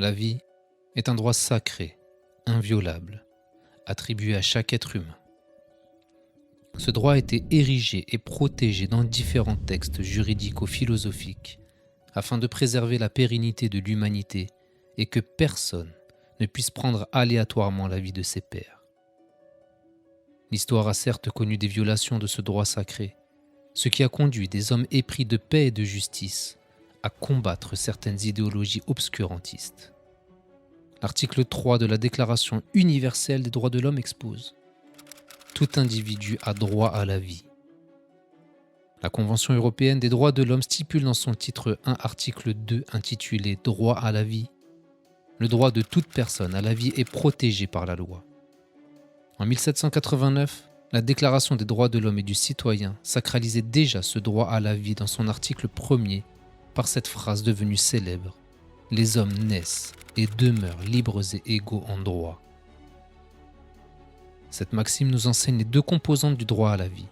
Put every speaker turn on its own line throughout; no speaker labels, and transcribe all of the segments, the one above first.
La vie est un droit sacré, inviolable, attribué à chaque être humain. Ce droit a été érigé et protégé dans différents textes juridico-philosophiques afin de préserver la pérennité de l'humanité et que personne ne puisse prendre aléatoirement la vie de ses pairs. L'histoire a certes connu des violations de ce droit sacré, ce qui a conduit des hommes épris de paix et de justice à combattre certaines idéologies obscurantistes. L'article 3 de la Déclaration universelle des droits de l'homme expose « Tout individu a droit à la vie ». La Convention européenne des droits de l'homme stipule dans son titre 1 article 2 intitulé « Droit à la vie ». Le droit de toute personne à la vie est protégé par la loi. En 1789, la Déclaration des droits de l'homme et du citoyen sacralisait déjà ce droit à la vie dans son article 1er par cette phrase devenue célèbre « Les hommes naissent et demeurent libres et égaux en droit ». Cette maxime nous enseigne les deux composantes du droit à la vie,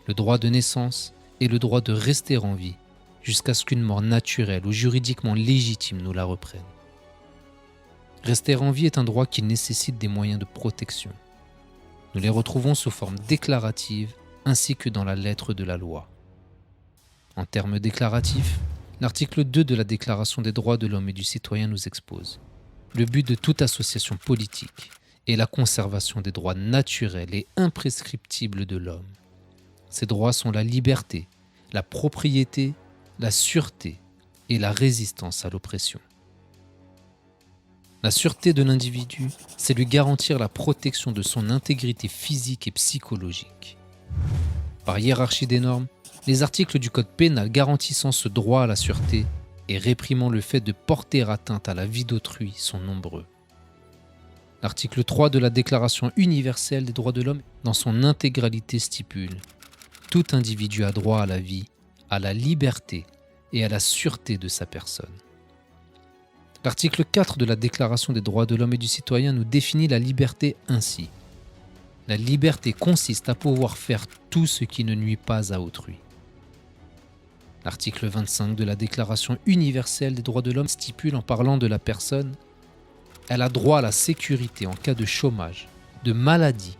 le droit de naissance et le droit de rester en vie, jusqu'à ce qu'une mort naturelle ou juridiquement légitime nous la reprenne. Rester en vie est un droit qui nécessite des moyens de protection. Nous les retrouvons sous forme déclarative ainsi que dans la lettre de la loi. En termes déclaratifs, l'article 2 de la Déclaration des droits de l'homme et du citoyen nous expose le but de toute association politique est la conservation des droits naturels et imprescriptibles de l'homme. Ces droits sont la liberté, la propriété, la sûreté et la résistance à l'oppression. La sûreté de l'individu, c'est lui garantir la protection de son intégrité physique et psychologique. Par hiérarchie des normes, les articles du Code pénal garantissant ce droit à la sûreté et réprimant le fait de porter atteinte à la vie d'autrui sont nombreux. L'article 3 de la Déclaration universelle des droits de l'homme, dans son intégralité, stipule « Tout individu a droit à la vie, à la liberté et à la sûreté de sa personne ». L'article 4 de la Déclaration des droits de l'homme et du citoyen nous définit la liberté ainsi. La liberté consiste à pouvoir faire tout ce qui ne nuit pas à autrui. L'article 25 de la Déclaration universelle des droits de l'homme stipule en parlant de la personne « Elle a droit à la sécurité en cas de chômage, de maladie,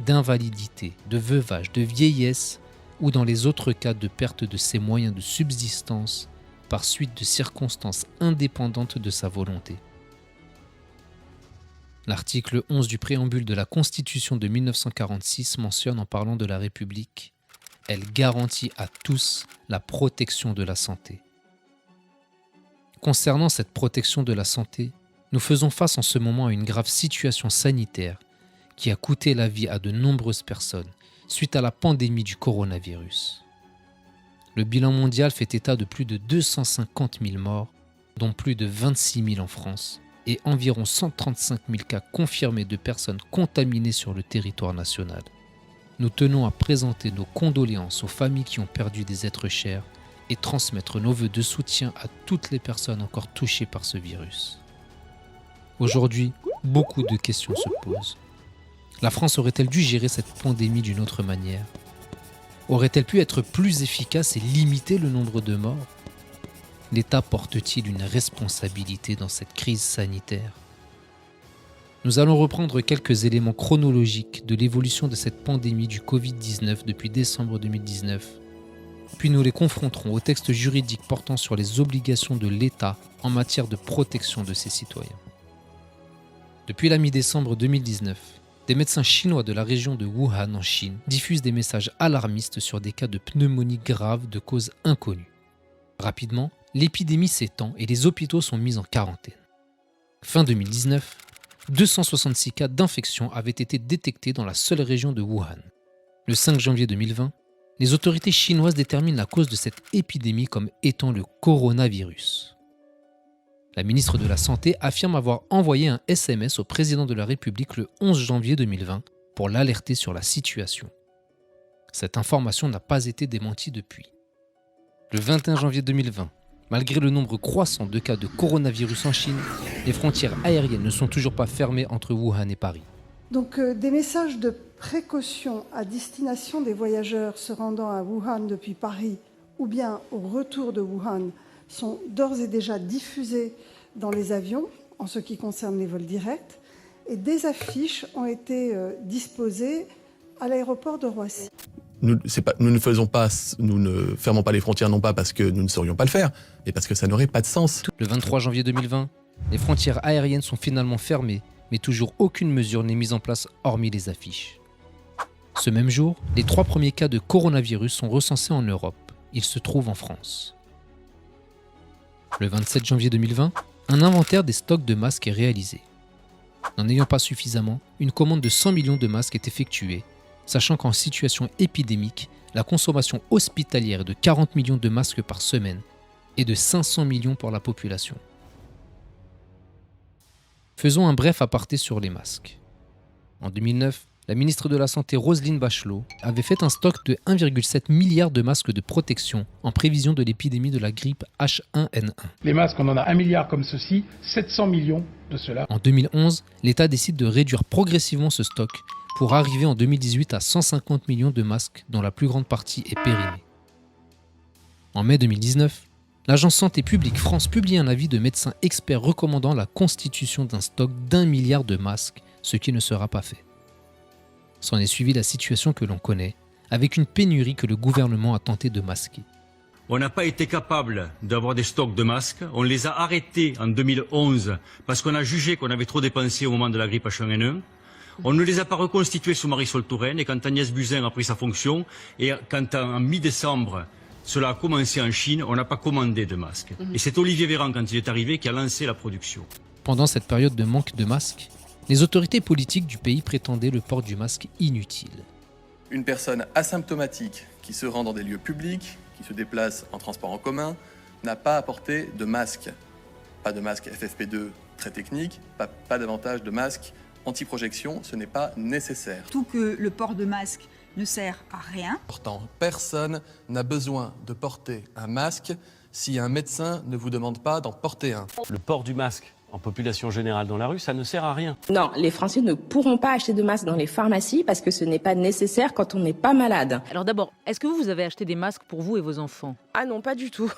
d'invalidité, de veuvage, de vieillesse ou dans les autres cas de perte de ses moyens de subsistance par suite de circonstances indépendantes de sa volonté. » L'article 11 du préambule de la Constitution de 1946 mentionne en parlant de la République « Elle garantit à tous la protection de la santé ». Concernant cette protection de la santé, nous faisons face en ce moment à une grave situation sanitaire qui a coûté la vie à de nombreuses personnes suite à la pandémie du coronavirus. Le bilan mondial fait état de plus de 250 000 morts, dont plus de 26 000 en France, et environ 135 000 cas confirmés de personnes contaminées sur le territoire national. Nous tenons à présenter nos condoléances aux familles qui ont perdu des êtres chers et transmettre nos vœux de soutien à toutes les personnes encore touchées par ce virus. Aujourd'hui, beaucoup de questions se posent. La France aurait-elle dû gérer cette pandémie d'une autre manière ? Aurait-elle pu être plus efficace et limiter le nombre de morts ? L'État porte-t-il une responsabilité dans cette crise sanitaire ? Nous allons reprendre quelques éléments chronologiques de l'évolution de cette pandémie du Covid-19 depuis décembre 2019, puis nous les confronterons aux textes juridiques portant sur les obligations de l'État en matière de protection de ses citoyens. Depuis la mi-décembre 2019, des médecins chinois de la région de Wuhan en Chine diffusent des messages alarmistes sur des cas de pneumonie grave de cause inconnue. Rapidement, l'épidémie s'étend et les hôpitaux sont mis en quarantaine. Fin 2019, 266 cas d'infection avaient été détectés dans la seule région de Wuhan. Le 5 janvier 2020, les autorités chinoises déterminent la cause de cette épidémie comme étant le coronavirus. La ministre de la Santé affirme avoir envoyé un SMS au président de la République le 11 janvier 2020 pour l'alerter sur la situation. Cette information n'a pas été démentie depuis. Le 21 janvier 2020, malgré le nombre croissant de cas de coronavirus en Chine, les frontières aériennes ne sont toujours pas fermées entre Wuhan et Paris.
Donc des messages de précaution à destination des voyageurs se rendant à Wuhan depuis Paris ou bien au retour de Wuhan sont d'ores et déjà diffusés dans les avions en ce qui concerne les vols directs, et des affiches ont été disposées à l'aéroport de Roissy.
Nous ne fermons pas les frontières, non pas parce que nous ne saurions pas le faire, mais parce que ça n'aurait pas de sens.
Le 23 janvier 2020, les frontières aériennes sont finalement fermées, mais toujours aucune mesure n'est mise en place hormis les affiches. Ce même jour, les 3 premiers cas de coronavirus sont recensés en Europe. Ils se trouvent en France. Le 27 janvier 2020, un inventaire des stocks de masques est réalisé. N'en ayant pas suffisamment, une commande de 100 millions de masques est effectuée, sachant qu'en situation épidémique, la consommation hospitalière est de 40 millions de masques par semaine et de 500 millions pour la population. Faisons un bref aparté sur les masques. En 2009, la ministre de la Santé Roselyne Bachelot avait fait un stock de 1,7 milliard de masques de protection en prévision de l'épidémie de la grippe H1N1.
Les masques, on en a 1 milliard comme ceci, 700 millions de cela.
En 2011, l'État décide de réduire progressivement ce stock pour arriver en 2018 à 150 millions de masques dont la plus grande partie est périmée. En mai 2019, l'Agence Santé publique France publie un avis de médecins experts recommandant la constitution d'un stock d'1 milliard de masques, ce qui ne sera pas fait. S'en est suivi la situation que l'on connaît, avec une pénurie que le gouvernement a tenté de masquer.
On n'a pas été capable d'avoir des stocks de masques. On les a arrêtés en 2011 parce qu'on a jugé qu'on avait trop dépensé au moment de la grippe H1N1. On ne les a pas reconstitués sous Marisol Touraine et quand Agnès Buzyn a pris sa fonction et quand en mi-décembre cela a commencé en Chine, on n'a pas commandé de masques. Et c'est Olivier Véran, quand il est arrivé, qui a lancé la production.
Pendant cette période de manque de masques, les autorités politiques du pays prétendaient le port du masque inutile.
Une personne asymptomatique qui se rend dans des lieux publics, qui se déplace en transport en commun, n'a pas à porter de masque. Pas de masque FFP2 très technique, pas davantage de masque anti-projection, ce n'est pas nécessaire.
Tout que le port de masque ne sert à rien.
Pourtant, personne n'a besoin de porter un masque si un médecin ne vous demande pas d'en porter un.
Le port du masque en population générale dans la rue, ça ne sert à rien.
Non, les Français ne pourront pas acheter de masques dans les pharmacies parce que ce n'est pas nécessaire quand on n'est pas malade.
Alors d'abord, est-ce que vous avez acheté des masques pour vous et vos enfants?
Ah non, pas du tout.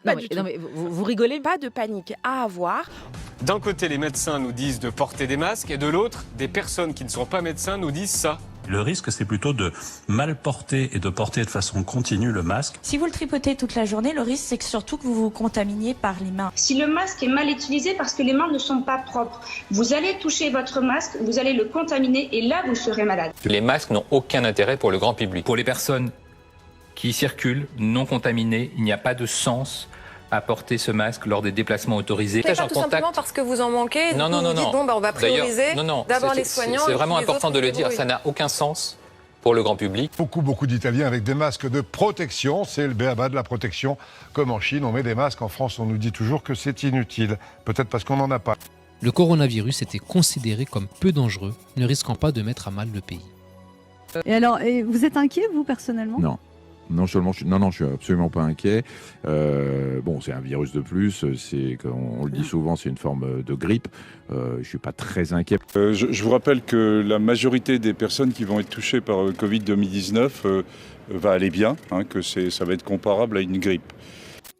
Non mais vous rigolez?
Pas de panique à avoir.
D'un côté, les médecins nous disent de porter des masques et de l'autre, des personnes qui ne sont pas médecins nous disent ça.
Le risque, c'est plutôt de mal porter et de porter de façon continue le masque.
Si vous le tripotez toute la journée, le risque, c'est que surtout que vous vous contaminiez par les mains.
Si le masque est mal utilisé parce que les mains ne sont pas propres, vous allez toucher votre masque, vous allez le contaminer et là, vous serez malade.
Les masques n'ont aucun intérêt pour le grand public. Pour les personnes qui circulent non contaminées, il n'y a pas de sens à porter ce masque lors des déplacements autorisés.
Pas tout simplement parce que vous en manquez.
Non.
Vous dites, bon, on va prioriser d'abord les soignants.
C'est vraiment important de le dire, ça n'a aucun sens pour le grand public.
Beaucoup d'Italiens avec des masques de protection, c'est le b.a.-ba de la protection. Comme en Chine, on met des masques. En France, on nous dit toujours que c'est inutile. Peut-être parce qu'on n'en a pas.
Le coronavirus était considéré comme peu dangereux, ne risquant pas de mettre à mal le pays.
Et alors, vous êtes inquiet, vous, personnellement ?
Non. Non, je suis absolument pas inquiet. Bon, c'est un virus de plus. On le dit souvent, c'est une forme de grippe. Je suis pas très inquiet.
Je vous rappelle que la majorité des personnes qui vont être touchées par Covid 2019 va aller bien, que ça va être comparable à une grippe.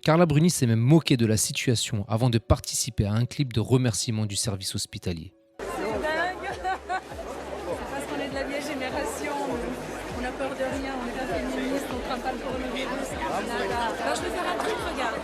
Carla Bruni s'est même moquée de la situation avant de participer à un clip de remerciement du service hospitalier.
C'est dingue. Parce qu'on est de la vieille génération, on n'a peur de rien, on est pas féministe, on ne craint pas le coronavirus. Alors, je vais faire un truc, regarde.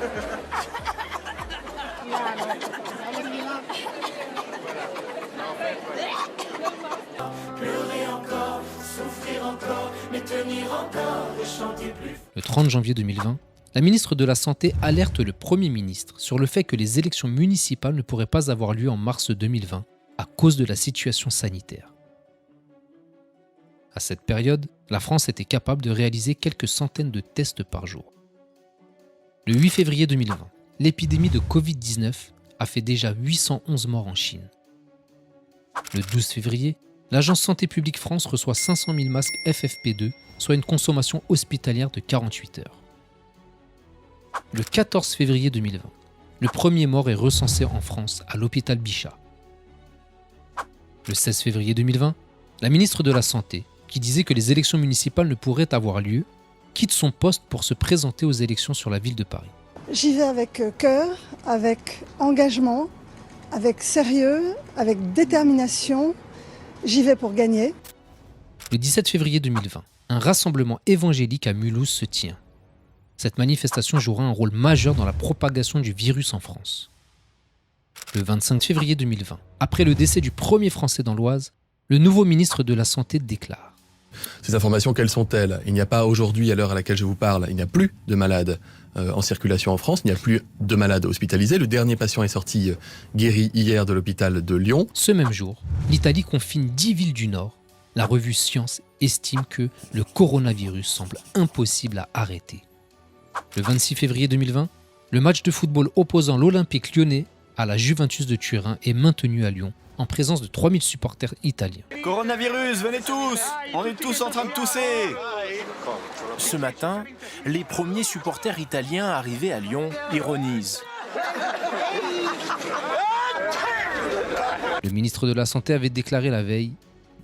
Pleurer encore, souffrir encore, mais tenir encore et chanter plus.
Le 30 janvier 2020, la ministre de la Santé alerte le Premier ministre sur le fait que les élections municipales ne pourraient pas avoir lieu en mars 2020 à cause de la situation sanitaire. À cette période, la France était capable de réaliser quelques centaines de tests par jour. Le 8 février 2020, l'épidémie de Covid-19 a fait déjà 811 morts en Chine. Le 12 février, l'Agence Santé publique France reçoit 500 000 masques FFP2, soit une consommation hospitalière de 48 heures. Le 14 février 2020, le premier mort est recensé en France à l'hôpital Bichat. Le 16 février 2020, la ministre de la Santé, qui disait que les élections municipales ne pourraient avoir lieu, quitte son poste pour se présenter aux élections sur la ville de Paris.
J'y vais avec cœur, avec engagement avec sérieux, avec détermination. J'y vais pour gagner.
Le 17 février 2020, un rassemblement évangélique à Mulhouse se tient. Cette manifestation jouera un rôle majeur dans la propagation du virus en France. Le 25 février 2020, après le décès du premier Français dans l'Oise, le nouveau ministre de la Santé déclare:
Ces informations, quelles sont-elles? Il n'y a pas aujourd'hui, à l'heure à laquelle je vous parle, il n'y a plus de malades en circulation en France, il n'y a plus de malades hospitalisés. Le dernier patient est sorti guéri hier de l'hôpital de Lyon.
Ce même jour, l'Italie confine 10 villes du Nord. La revue Science estime que le coronavirus semble impossible à arrêter. Le 26 février 2020, le match de football opposant l'Olympique lyonnais à la Juventus de Turin est maintenu à Lyon, en présence de 3000 supporters italiens.
Coronavirus, venez tous! On est tous en train de tousser! Ce matin, les premiers supporters italiens arrivés à Lyon ironisent.
Le ministre de la Santé avait déclaré la veille: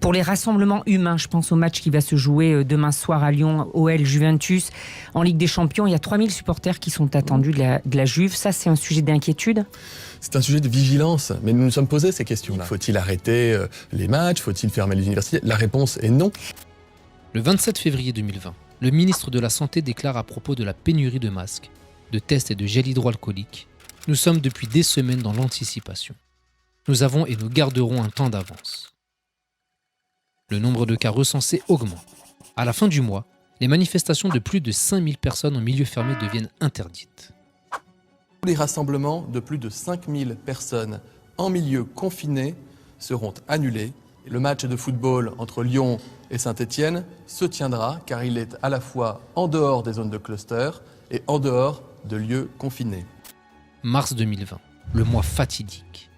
pour les rassemblements humains, je pense au match qui va se jouer demain soir à Lyon, OL Juventus. En Ligue des Champions, il y a 3000 supporters qui sont attendus de la Juve. Ça, c'est un sujet d'inquiétude?
C'est un sujet de vigilance, mais nous nous sommes posés ces questions-là. Faut-il arrêter les matchs? Faut-il fermer les universités? La réponse est non.
Le 27 février 2020, le ministre de la Santé déclare à propos de la pénurie de masques, de tests et de gel hydroalcoolique: nous sommes depuis des semaines dans l'anticipation. Nous avons et nous garderons un temps d'avance. Le nombre de cas recensés augmente. À la fin du mois, les manifestations de plus de 5000 personnes en milieu fermé deviennent interdites.
Les rassemblements de plus de 5000 personnes en milieu confiné seront annulés. Le match de football entre Lyon et Saint-Étienne se tiendra car il est à la fois en dehors des zones de cluster et en dehors de lieux confinés.
Mars 2020, le mois fatidique.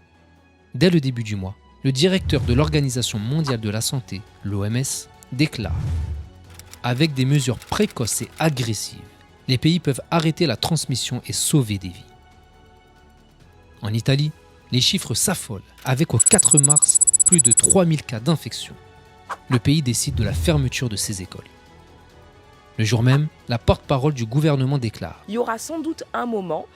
Dès le début du mois, le directeur de l'Organisation mondiale de la santé, l'OMS, déclare: avec des mesures précoces et agressives, les pays peuvent arrêter la transmission et sauver des vies. En Italie, les chiffres s'affolent, avec au 4 mars plus de 3000 cas d'infection. Le pays décide de la fermeture de ses écoles. Le jour même, la porte-parole du gouvernement déclare:
il y aura sans doute un moment,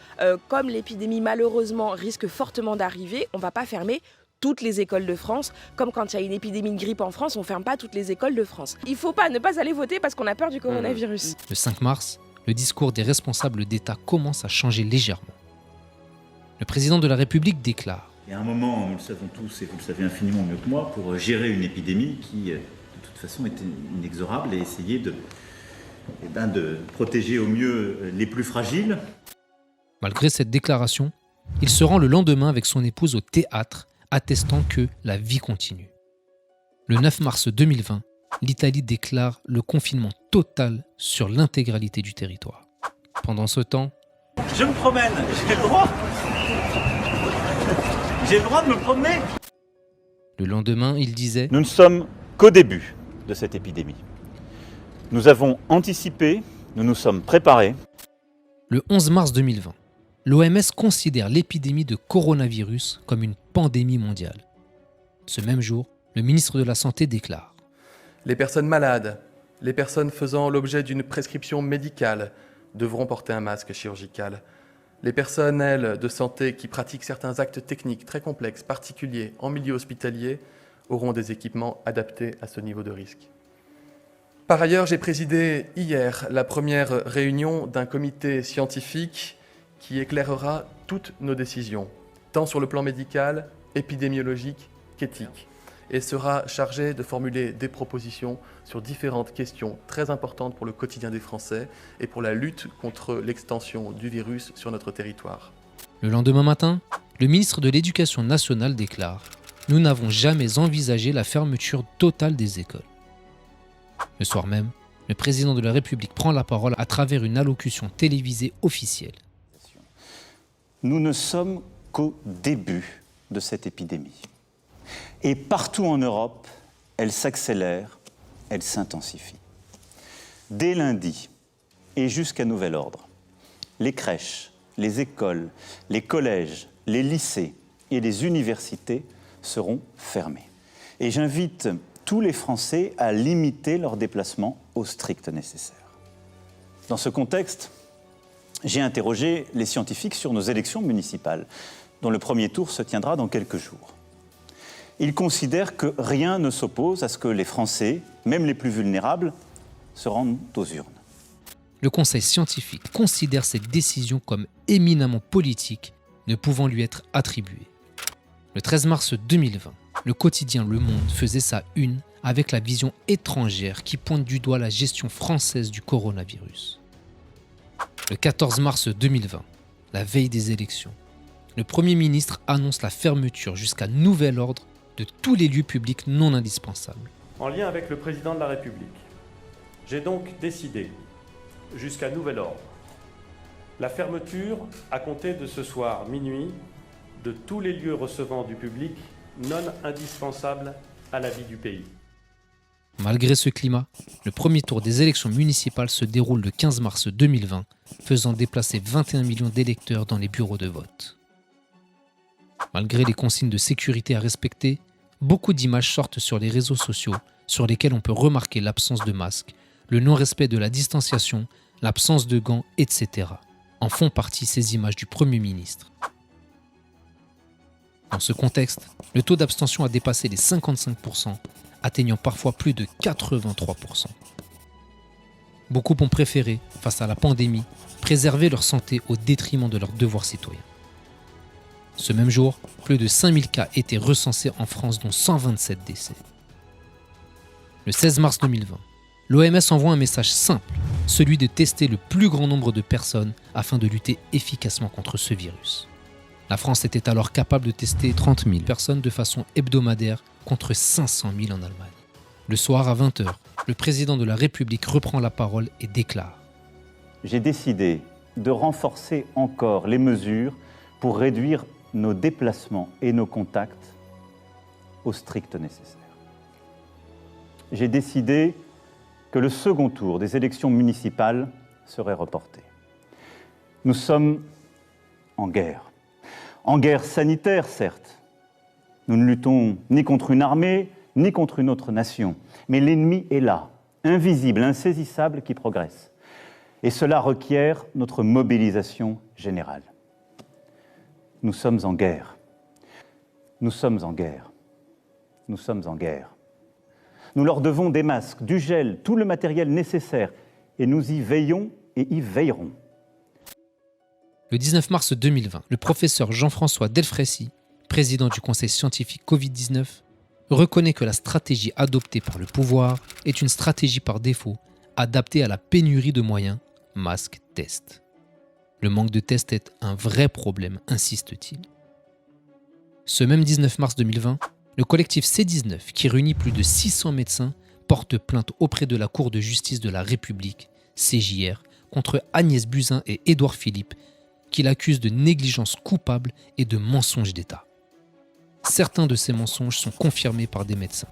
comme l'épidémie malheureusement risque fortement d'arriver, on ne va pas fermer toutes les écoles de France, comme quand il y a une épidémie de grippe en France, on ne ferme pas toutes les écoles de France. Il ne faut pas ne pas aller voter parce qu'on a peur du coronavirus.
Le 5 mars, le discours des responsables d'État commence à changer légèrement. Le président de la République déclare:
il y a un moment, nous le savons tous et vous le savez infiniment mieux que moi, pour gérer une épidémie qui, de toute façon, est inexorable et essayer de protéger au mieux les plus fragiles.
Malgré cette déclaration, il se rend le lendemain avec son épouse au théâtre, attestant que la vie continue. Le 9 mars 2020, l'Italie déclare le confinement total sur l'intégralité du territoire. Pendant ce temps,
je me promène, j'ai le droit. J'ai le droit de me promener.
Le lendemain, il disait:
nous ne sommes qu'au début de cette épidémie. Nous avons anticipé, nous nous sommes préparés.
Le 11 mars 2020, l'OMS considère l'épidémie de coronavirus comme une pandémie mondiale. Ce même jour, le ministre de la Santé déclare:
les personnes malades, les personnes faisant l'objet d'une prescription médicale devront porter un masque chirurgical. Les personnels de santé qui pratiquent certains actes techniques très complexes, particuliers en milieu hospitalier, auront des équipements adaptés à ce niveau de risque. Par ailleurs, j'ai présidé hier la première réunion d'un comité scientifique qui éclairera toutes nos décisions, tant sur le plan médical, épidémiologique qu'éthique, et sera chargé de formuler des propositions sur différentes questions très importantes pour le quotidien des Français et pour la lutte contre l'extension du virus sur notre territoire.
Le lendemain matin, le ministre de l'Éducation nationale déclare: nous n'avons jamais envisagé la fermeture totale des écoles. Le soir même, le président de la République prend la parole à travers une allocution télévisée officielle.
Nous ne sommes qu'au début de cette épidémie. Et partout en Europe, elle s'accélère, elle s'intensifie. Dès lundi et jusqu'à nouvel ordre, les crèches, les écoles, les collèges, les lycées et les universités seront fermés. Et j'invite tous les Français à limiter leurs déplacements au strict nécessaire. Dans ce contexte, j'ai interrogé les scientifiques sur nos élections municipales, dont le premier tour se tiendra dans quelques jours. Il considère que rien ne s'oppose à ce que les Français, même les plus vulnérables, se rendent aux urnes.
Le Conseil scientifique considère cette décision comme éminemment politique, ne pouvant lui être attribuée. Le 13 mars 2020, le quotidien Le Monde faisait sa une avec la vision étrangère qui pointe du doigt la gestion française du coronavirus. Le 14 mars 2020, la veille des élections, le Premier ministre annonce la fermeture jusqu'à nouvel ordre de tous les lieux publics non indispensables.
En lien avec le Président de la République, j'ai donc décidé, jusqu'à nouvel ordre, la fermeture, à compter de ce soir minuit, de tous les lieux recevant du public non indispensables à la vie du pays.
Malgré ce climat, le premier tour des élections municipales se déroule le 15 mars 2020, faisant déplacer 21 millions d'électeurs dans les bureaux de vote. Malgré les consignes de sécurité à respecter, beaucoup d'images sortent sur les réseaux sociaux sur lesquelles on peut remarquer l'absence de masques, le non-respect de la distanciation, l'absence de gants, etc. En font partie ces images du Premier ministre. Dans ce contexte, le taux d'abstention a dépassé les 55%, atteignant parfois plus de 83%. Beaucoup ont préféré, face à la pandémie, préserver leur santé au détriment de leurs devoirs citoyens. Ce même jour, plus de 5000 cas étaient recensés en France, dont 127 décès. Le 16 mars 2020, l'OMS envoie un message simple, celui de tester le plus grand nombre de personnes afin de lutter efficacement contre ce virus. La France était alors capable de tester 30 000 personnes de façon hebdomadaire contre 500 000 en Allemagne. Le soir à 20h, le président de la République reprend la parole et déclare :
J'ai décidé de renforcer encore les mesures pour réduire nos déplacements et nos contacts au strict nécessaire. J'ai décidé que le second tour des élections municipales serait reporté. Nous sommes en guerre. En guerre sanitaire, certes. Nous ne luttons ni contre une armée, ni contre une autre nation. Mais l'ennemi est là, invisible, insaisissable, qui progresse. Et cela requiert notre mobilisation générale. Nous sommes en guerre. Nous sommes en guerre. Nous sommes en guerre. Nous leur devons des masques, du gel, tout le matériel nécessaire. Et nous y veillons et y veillerons.
Le 19 mars 2020, le professeur Jean-François Delfraissy, président du Conseil scientifique Covid-19, reconnaît que la stratégie adoptée par le pouvoir est une stratégie par défaut, adaptée à la pénurie de moyens, masques, tests. Le manque de tests est un vrai problème, insiste-t-il. Ce même 19 mars 2020, le collectif C19, qui réunit plus de 600 médecins, porte plainte auprès de la Cour de justice de la République, CJR, contre Agnès Buzyn et Édouard Philippe, qui l'accusent de négligence coupable et de mensonges d'État. Certains de ces mensonges sont confirmés par des médecins.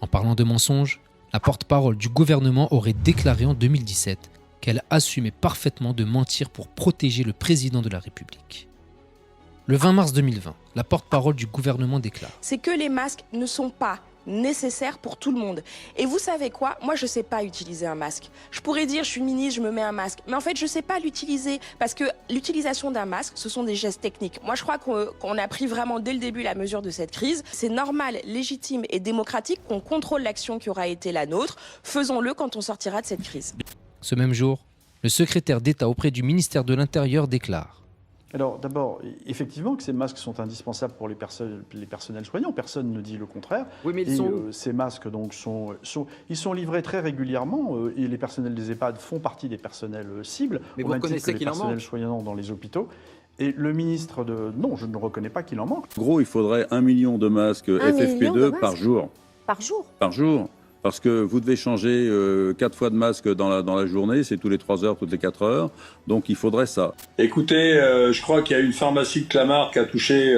En parlant de mensonges, la porte-parole du gouvernement aurait déclaré en 2017 qu'elle assumait parfaitement de mentir pour protéger le président de la République. Le 20 mars 2020, la porte-parole du gouvernement déclare :
C'est que les masques ne sont pas nécessaires pour tout le monde. Et vous savez quoi ? Moi, je ne sais pas utiliser un masque. Je pourrais dire, je suis ministre, je me mets un masque. Mais en fait, je ne sais pas l'utiliser. Parce que l'utilisation d'un masque, ce sont des gestes techniques. Moi, je crois qu'on a pris vraiment dès le début la mesure de cette crise. C'est normal, légitime et démocratique qu'on contrôle l'action qui aura été la nôtre. Faisons-le quand on sortira de cette crise.
Ce même jour, le secrétaire d'État auprès du ministère de l'Intérieur déclare :
Alors d'abord, effectivement que ces masques sont indispensables pour les personnels soignants, personne ne dit le contraire.
Oui, mais
ces masques donc, sont livrés très régulièrement et les personnels des EHPAD font partie des personnels cibles,
mais
au même titre que les personnels soignants dans les hôpitaux. Et le ministre de... Non, je ne reconnais pas qu'il en manque.
En gros, il faudrait 1 million de masques FFP2 par jour.
Par jour ?
Par jour. Parce que vous devez changer 4 fois de masque dans la journée, c'est tous les 3 heures, toutes les 4 heures, donc il faudrait ça.
Écoutez, je crois qu'il y a une pharmacie de Clamart qui a touché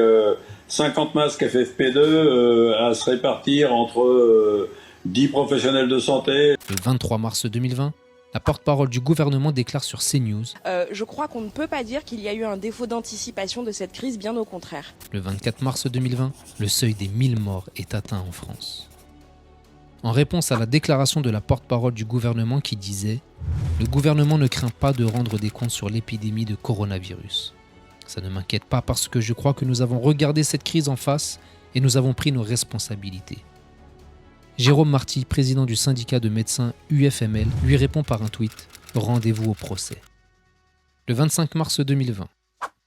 50 masques FFP2 à se répartir entre 10 professionnels de santé.
Le 23 mars 2020, la porte-parole du gouvernement déclare sur CNews :
Je crois qu'on ne peut pas dire qu'il y a eu un défaut d'anticipation de cette crise, bien au contraire.
Le 24 mars 2020, le seuil des 1000 morts est atteint en France. En réponse à la déclaration de la porte-parole du gouvernement qui disait « Le gouvernement ne craint pas de rendre des comptes sur l'épidémie de coronavirus », Ça ne m'inquiète pas parce que je crois que nous avons regardé cette crise en face et nous avons pris nos responsabilités. Jérôme Marty, président du syndicat de médecins UFML, lui répond par un tweet « Rendez-vous au procès ». Le 25 mars 2020,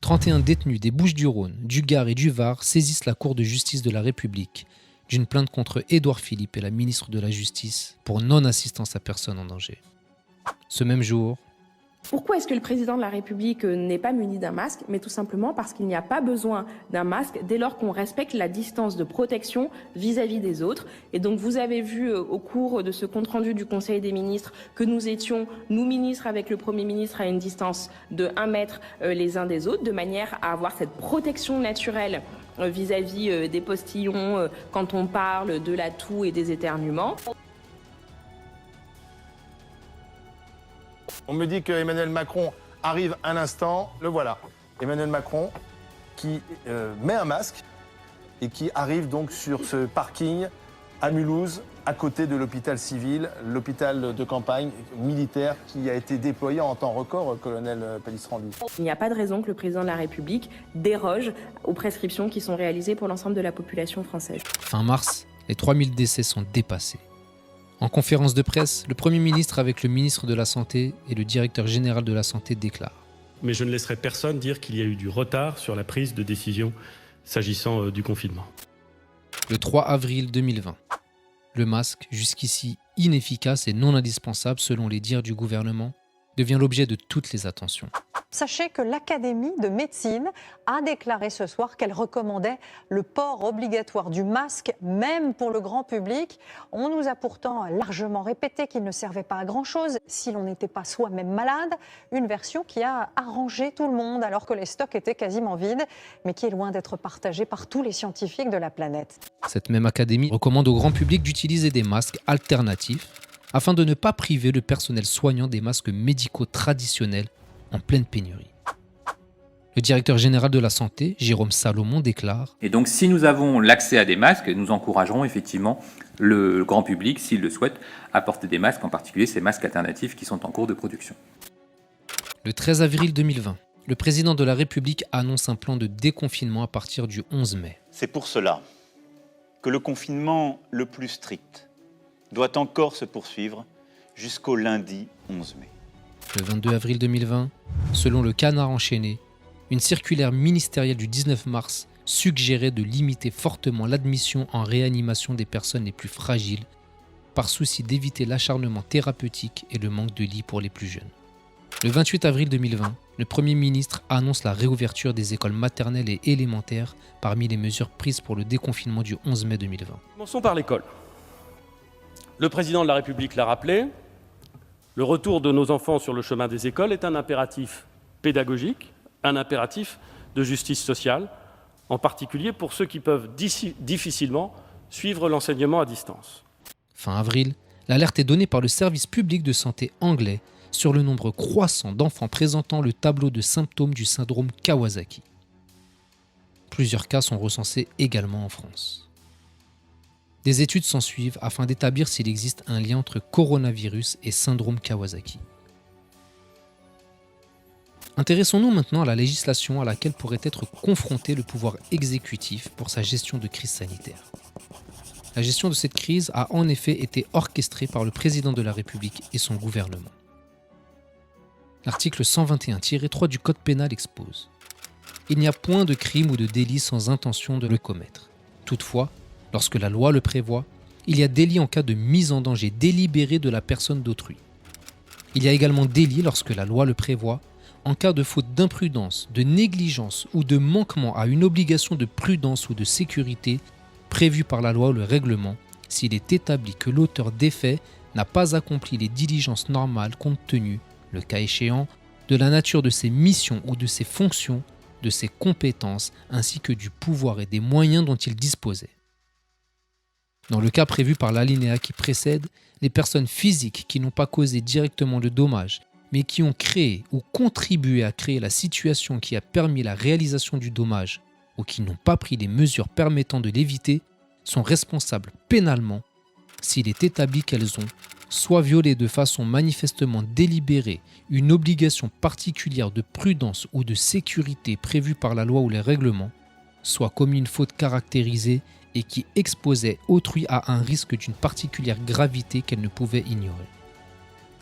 31 détenus des Bouches-du-Rhône, du Gard et du Var saisissent la Cour de justice de la République d'une plainte contre Édouard Philippe et la ministre de la Justice pour non-assistance à personne en danger. Ce même jour,
Pourquoi est-ce que le président de la République n'est pas muni d'un masque? Mais tout simplement parce qu'il n'y a pas besoin d'un masque dès lors qu'on respecte la distance de protection vis-à-vis des autres. Et donc vous avez vu au cours de ce compte-rendu du Conseil des ministres que nous étions, nous ministres avec le Premier ministre, à une distance de 1 mètre les uns des autres, de manière à avoir cette protection naturelle vis-à-vis des postillons quand on parle de la toux et des éternuements.
On me dit que Emmanuel Macron arrive un instant, le voilà. Emmanuel Macron qui met un masque et qui arrive donc sur ce parking à Mulhouse, à côté de l'hôpital civil, l'hôpital de campagne militaire qui a été déployé en temps record, colonel Pellistrandi.
Il n'y a pas de raison que le président de la République déroge aux prescriptions qui sont réalisées pour l'ensemble de la population française.
Fin mars, les 3000 décès sont dépassés. En conférence de presse, le Premier ministre avec le ministre de la Santé et le directeur général de la Santé déclarent «
Mais je ne laisserai personne dire qu'il y a eu du retard sur la prise de décision s'agissant du confinement. »
Le 3 avril 2020, le masque, jusqu'ici inefficace et non indispensable selon les dires du gouvernement, devient l'objet de toutes les attentions.
Sachez que l'Académie de médecine a déclaré ce soir qu'elle recommandait le port obligatoire du masque, même pour le grand public. On nous a pourtant largement répété qu'il ne servait pas à grand-chose si l'on n'était pas soi-même malade. Une version qui a arrangé tout le monde alors que les stocks étaient quasiment vides, mais qui est loin d'être partagée par tous les scientifiques de la planète.
Cette même Académie recommande au grand public d'utiliser des masques alternatifs afin de ne pas priver le personnel soignant des masques médicaux traditionnels en pleine pénurie. Le directeur général de la Santé, Jérôme Salomon, déclare «
Et donc si nous avons l'accès à des masques, nous encouragerons effectivement le grand public, s'il le souhaite, à porter des masques, en particulier ces masques alternatifs qui sont en cours de production. »
Le 13 avril 2020, le président de la République annonce un plan de déconfinement à partir du 11 mai.
C'est pour cela que le confinement le plus strict doit encore se poursuivre jusqu'au lundi 11 mai.
Le 22 avril 2020, selon le Canard enchaîné, une circulaire ministérielle du 19 mars suggérait de limiter fortement l'admission en réanimation des personnes les plus fragiles par souci d'éviter l'acharnement thérapeutique et le manque de lits pour les plus jeunes. Le 28 avril 2020, le Premier ministre annonce la réouverture des écoles maternelles et élémentaires parmi les mesures prises pour le déconfinement du 11 mai 2020.
Commençons par l'école. Le président de la République l'a rappelé, le retour de nos enfants sur le chemin des écoles est un impératif pédagogique, un impératif de justice sociale, en particulier pour ceux qui peuvent difficilement suivre l'enseignement à distance.
Fin avril, l'alerte est donnée par le service public de santé anglais sur le nombre croissant d'enfants présentant le tableau de symptômes du syndrome Kawasaki. Plusieurs cas sont recensés également en France. Des études s'ensuivent afin d'établir s'il existe un lien entre coronavirus et syndrome Kawasaki. Intéressons-nous maintenant à la législation à laquelle pourrait être confronté le pouvoir exécutif pour sa gestion de crise sanitaire. La gestion de cette crise a en effet été orchestrée par le président de la République et son gouvernement. L'article 121-3 du Code pénal expose « Il n'y a point de crime ou de délit sans intention de le commettre. Toutefois, lorsque la loi le prévoit, il y a délit en cas de mise en danger délibérée de la personne d'autrui. Il y a également délit lorsque la loi le prévoit, en cas de faute d'imprudence, de négligence ou de manquement à une obligation de prudence ou de sécurité prévue par la loi ou le règlement, s'il est établi que l'auteur des faits n'a pas accompli les diligences normales compte tenu, le cas échéant, de la nature de ses missions ou de ses fonctions, de ses compétences, ainsi que du pouvoir et des moyens dont il disposait. Dans le cas prévu par l'alinéa qui précède, les personnes physiques qui n'ont pas causé directement le dommage, mais qui ont créé ou contribué à créer la situation qui a permis la réalisation du dommage ou qui n'ont pas pris les mesures permettant de l'éviter, sont responsables pénalement s'il est établi qu'elles ont, soit violer de façon manifestement délibérée une obligation particulière de prudence ou de sécurité prévue par la loi ou les règlements, soit commis une faute caractérisée et qui exposait autrui à un risque d'une particulière gravité qu'elle ne pouvait ignorer.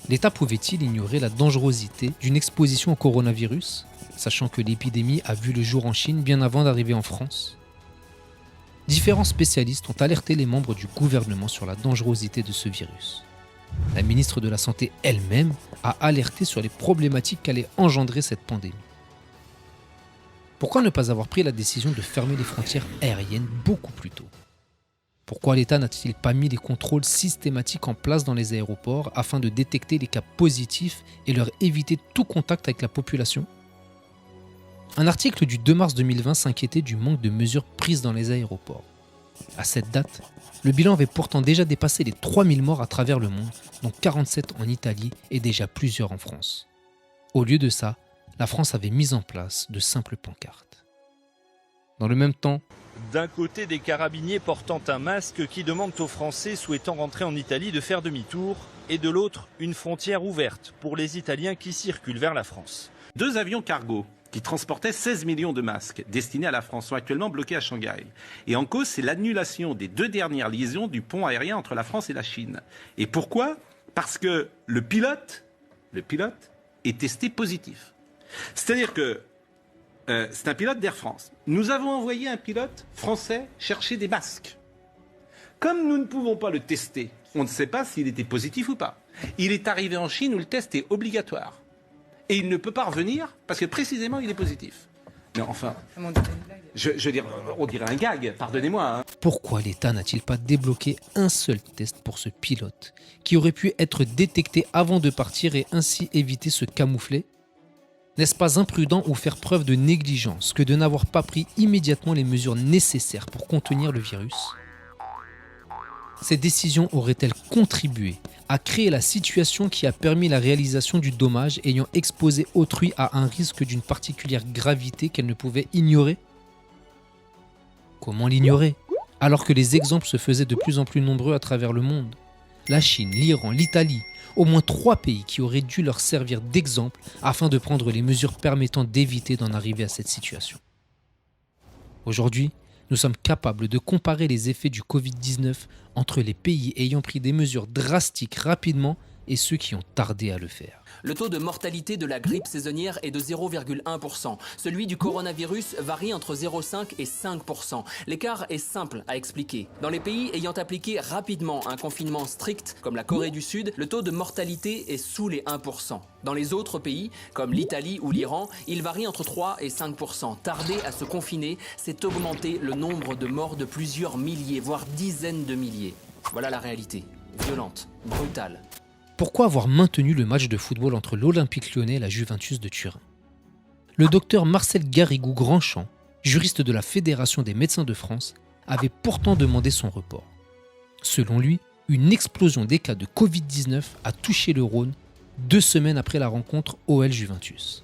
L'État pouvait-il ignorer la dangerosité d'une exposition au coronavirus, sachant que l'épidémie a vu le jour en Chine bien avant d'arriver en France ? Différents spécialistes ont alerté les membres du gouvernement sur la dangerosité de ce virus. La ministre de la Santé elle-même a alerté sur les problématiques qu'allait engendrer cette pandémie. Pourquoi ne pas avoir pris la décision de fermer les frontières aériennes beaucoup plus tôt ? Pourquoi l'État n'a-t-il pas mis les contrôles systématiques en place dans les aéroports afin de détecter les cas positifs et leur éviter tout contact avec la population ? Un article du 2 mars 2020 s'inquiétait du manque de mesures prises dans les aéroports. À cette date, le bilan avait pourtant déjà dépassé les 3000 morts à travers le monde, dont 47 en Italie et déjà plusieurs en France. Au lieu de ça, la France avait mis en place de simples pancartes. Dans le même temps,
d'un côté, des carabiniers portant un masque qui demandent aux Français souhaitant rentrer en Italie de faire demi-tour, et de l'autre, une frontière ouverte pour les Italiens qui circulent vers la France.
2 avions cargo qui transportaient 16 millions de masques destinés à la France sont actuellement bloqués à Shanghai. Et en cause, c'est l'annulation des 2 dernières liaisons du pont aérien entre la France et la Chine. Et pourquoi ? Parce que le pilote est testé positif. C'est-à-dire que c'est un pilote d'Air France. Nous avons envoyé un pilote français chercher des masques. Comme nous ne pouvons pas le tester, on ne sait pas s'il était positif ou pas. Il est arrivé en Chine où le test est obligatoire. Et il ne peut pas revenir parce que précisément il est positif. Mais enfin, je veux dire, on dirait un gag, pardonnez-moi.
Pourquoi l'État n'a-t-il pas débloqué un seul test pour ce pilote qui aurait pu être détecté avant de partir et ainsi éviter ce camouflet ? N'est-ce pas imprudent ou faire preuve de négligence que de n'avoir pas pris immédiatement les mesures nécessaires pour contenir le virus ? Ces décisions auraient-elles contribué à créer la situation qui a permis la réalisation du dommage ayant exposé autrui à un risque d'une particulière gravité qu'elle ne pouvait ignorer ? Comment l'ignorer, alors que les exemples se faisaient de plus en plus nombreux à travers le monde ? La Chine, l'Iran, l'Italie, au moins 3 pays qui auraient dû leur servir d'exemple afin de prendre les mesures permettant d'éviter d'en arriver à cette situation. Aujourd'hui, nous sommes capables de comparer les effets du Covid-19 entre les pays ayant pris des mesures drastiques rapidement et ceux qui ont tardé à le faire.
Le taux de mortalité de la grippe saisonnière est de 0,1%. Celui du coronavirus varie entre 0,5 et 5%. L'écart est simple à expliquer. Dans les pays ayant appliqué rapidement un confinement strict, comme la Corée du Sud, le taux de mortalité est sous les 1%. Dans les autres pays, comme l'Italie ou l'Iran, il varie entre 3 et 5%. Tarder à se confiner, c'est augmenter le nombre de morts de plusieurs milliers, voire dizaines de milliers. Voilà la réalité. Violente, brutale.
Pourquoi avoir maintenu le match de football entre l'Olympique Lyonnais et la Juventus de Turin ? Le docteur Marcel Garrigou-Grandchamp, juriste de la Fédération des médecins de France, avait pourtant demandé son report. Selon lui, une explosion des cas de Covid-19 a touché le Rhône 2 semaines après la rencontre OL-Juventus.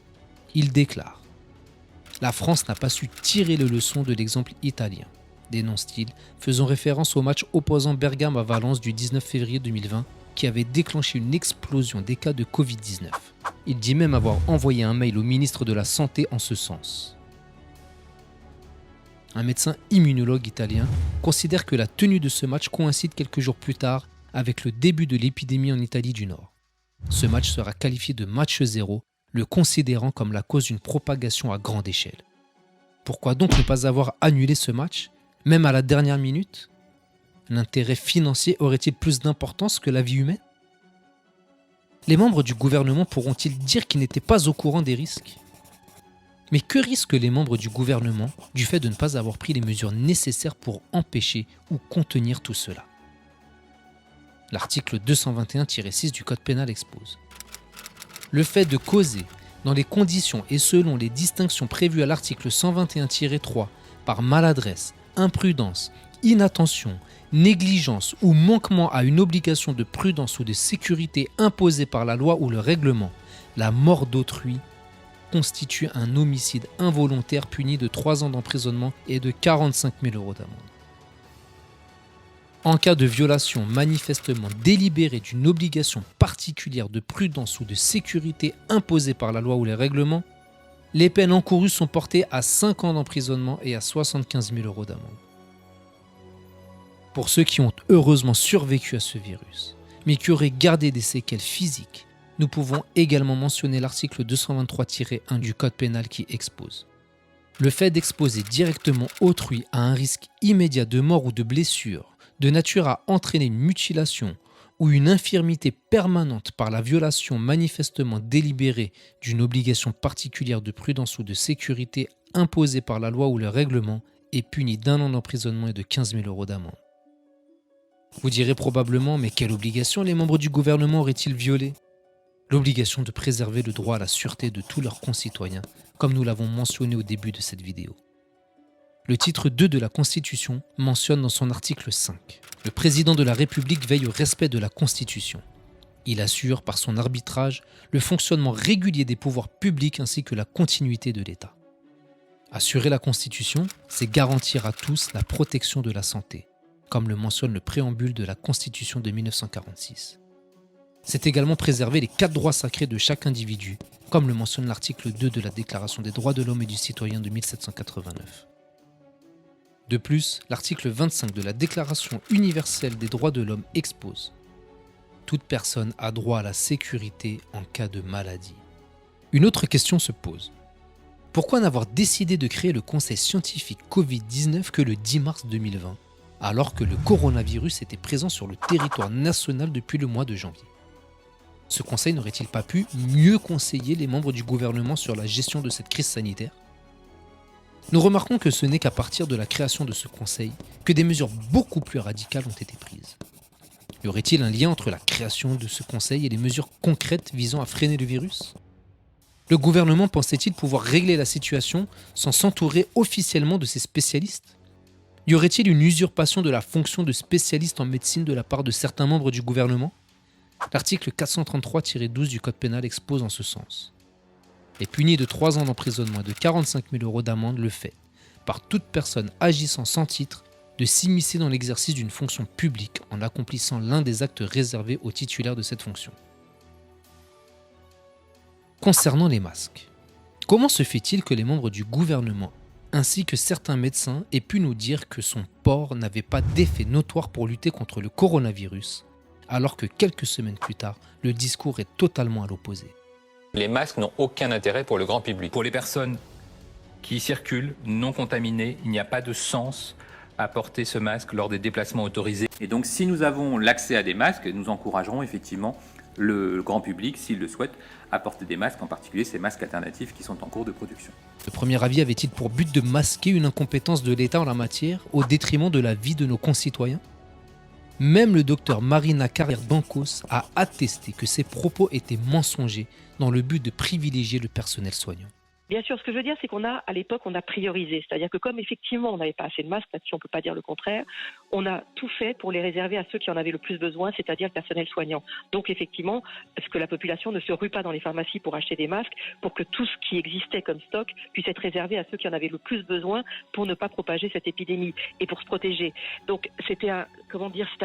Il déclare « La France n'a pas su tirer les leçons de l'exemple italien », dénonce-t-il, faisant référence au match opposant Bergame à Valence du 19 février 2020 qui avait déclenché une explosion des cas de Covid-19. Il dit même avoir envoyé un mail au ministre de la Santé en ce sens. Un médecin immunologue italien considère que la tenue de ce match coïncide quelques jours plus tard avec le début de l'épidémie en Italie du Nord. Ce match sera qualifié de match zéro, le considérant comme la cause d'une propagation à grande échelle. Pourquoi donc ne pas avoir annulé ce match, même à la dernière minute ? L'intérêt financier aurait-il plus d'importance que la vie humaine ? Les membres du gouvernement pourront-ils dire qu'ils n'étaient pas au courant des risques ? Mais que risquent les membres du gouvernement du fait de ne pas avoir pris les mesures nécessaires pour empêcher ou contenir tout cela ? L'article 221-6 du Code pénal expose. Le fait de causer, dans les conditions et selon les distinctions prévues à l'article 121-3, par maladresse, imprudence, inattention, négligence ou manquement à une obligation de prudence ou de sécurité imposée par la loi ou le règlement, la mort d'autrui constitue un homicide involontaire puni de 3 ans d'emprisonnement et de 45 000 € d'amende. En cas de violation manifestement délibérée d'une obligation particulière de prudence ou de sécurité imposée par la loi ou les règlements, les peines encourues sont portées à 5 ans d'emprisonnement et à 75 000 € d'amende. Pour ceux qui ont heureusement survécu à ce virus, mais qui auraient gardé des séquelles physiques, nous pouvons également mentionner l'article 223-1 du Code pénal qui expose: le fait d'exposer directement autrui à un risque immédiat de mort ou de blessure, de nature à entraîner une mutilation ou une infirmité permanente par la violation manifestement délibérée d'une obligation particulière de prudence ou de sécurité imposée par la loi ou le règlement est puni d'1 an d'emprisonnement et de 15 000 € d'amende. Vous direz probablement, mais quelle obligation les membres du gouvernement auraient-ils violé? L'obligation de préserver le droit à la sûreté de tous leurs concitoyens, comme nous l'avons mentionné au début de cette vidéo. Le titre 2 de la Constitution mentionne dans son article 5 : le président de la République veille au respect de la Constitution. Il assure, par son arbitrage, le fonctionnement régulier des pouvoirs publics ainsi que la continuité de l'État. Assurer la Constitution, c'est garantir à tous la protection de la santé, comme le mentionne le préambule de la Constitution de 1946. C'est également préserver les 4 droits sacrés de chaque individu, comme le mentionne l'article 2 de la Déclaration des droits de l'homme et du citoyen de 1789. De plus, l'article 25 de la Déclaration universelle des droits de l'homme expose: toute personne a droit à la sécurité en cas de maladie. Une autre question se pose: pourquoi n'avoir décidé de créer le Conseil scientifique Covid-19 que le 10 mars 2020, alors que le coronavirus était présent sur le territoire national depuis le mois de janvier? Ce conseil n'aurait-il pas pu mieux conseiller les membres du gouvernement sur la gestion de cette crise sanitaire? Nous remarquons que ce n'est qu'à partir de la création de ce conseil que des mesures beaucoup plus radicales ont été prises. Y aurait-il un lien entre la création de ce conseil et les mesures concrètes visant à freiner le virus? Le gouvernement pensait-il pouvoir régler la situation sans s'entourer officiellement de ces spécialistes? Y aurait-il une usurpation de la fonction de spécialiste en médecine de la part de certains membres du gouvernement? L'article 433-12 du Code pénal expose en ce sens: est puni de 3 ans d'emprisonnement et de 45 000 € d'amende le fait, par toute personne agissant sans titre, de s'immiscer dans l'exercice d'une fonction publique en accomplissant l'un des actes réservés aux titulaires de cette fonction. Concernant les masques, comment se fait-il que les membres du gouvernement ainsi que certains médecins aient pu nous dire que son port n'avait pas d'effet notoire pour lutter contre le coronavirus, alors que quelques semaines plus tard, le discours est totalement à l'opposé?
Les masques n'ont aucun intérêt pour le grand public. Pour les personnes qui circulent non contaminées, il n'y a pas de sens à porter ce masque lors des déplacements autorisés.
Et donc si nous avons l'accès à des masques, nous encouragerons effectivement le grand public, s'il le souhaite, à porter des masques, en particulier ces masques alternatifs qui sont en cours de production.
Le premier avis avait-il pour but de masquer une incompétence de l'État en la matière au détriment de la vie de nos concitoyens? Même le docteur Marina Carrère-Bancos a attesté que ces propos étaient mensongers dans le but de privilégier le personnel soignant.
Bien sûr, ce que je veux dire, c'est à l'époque, on a priorisé. C'est-à-dire que comme effectivement, on n'avait pas assez de masques, là-dessus, on ne peut pas dire le contraire, on a tout fait pour les réserver à ceux qui en avaient le plus besoin, c'est-à-dire le personnel soignant. Donc effectivement, parce que la population ne se rue pas dans les pharmacies pour acheter des masques, pour que tout ce qui existait comme stock puisse être réservé à ceux qui en avaient le plus besoin pour ne pas propager cette épidémie et pour se protéger. Donc c'était un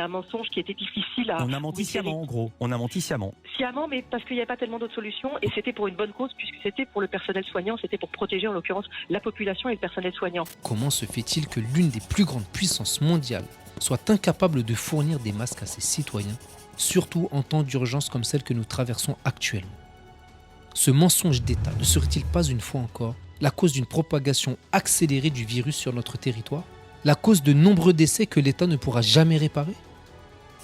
mensonge qui était difficile à...
On a menti sciemment, en gros. On a menti sciemment.
Sciemment, mais parce qu'il n'y avait pas tellement d'autres solutions et c'était pour une bonne cause puisque c'était pour le personnel soignant. C'était pour protéger en l'occurrence la population et le personnel soignant.
Comment se fait-il que l'une des plus grandes puissances mondiales soit incapable de fournir des masques à ses citoyens, surtout en temps d'urgence comme celle que nous traversons actuellement? Ce mensonge d'État ne serait-il pas une fois encore la cause d'une propagation accélérée du virus sur notre territoire? La cause de nombreux décès que l'État ne pourra jamais réparer?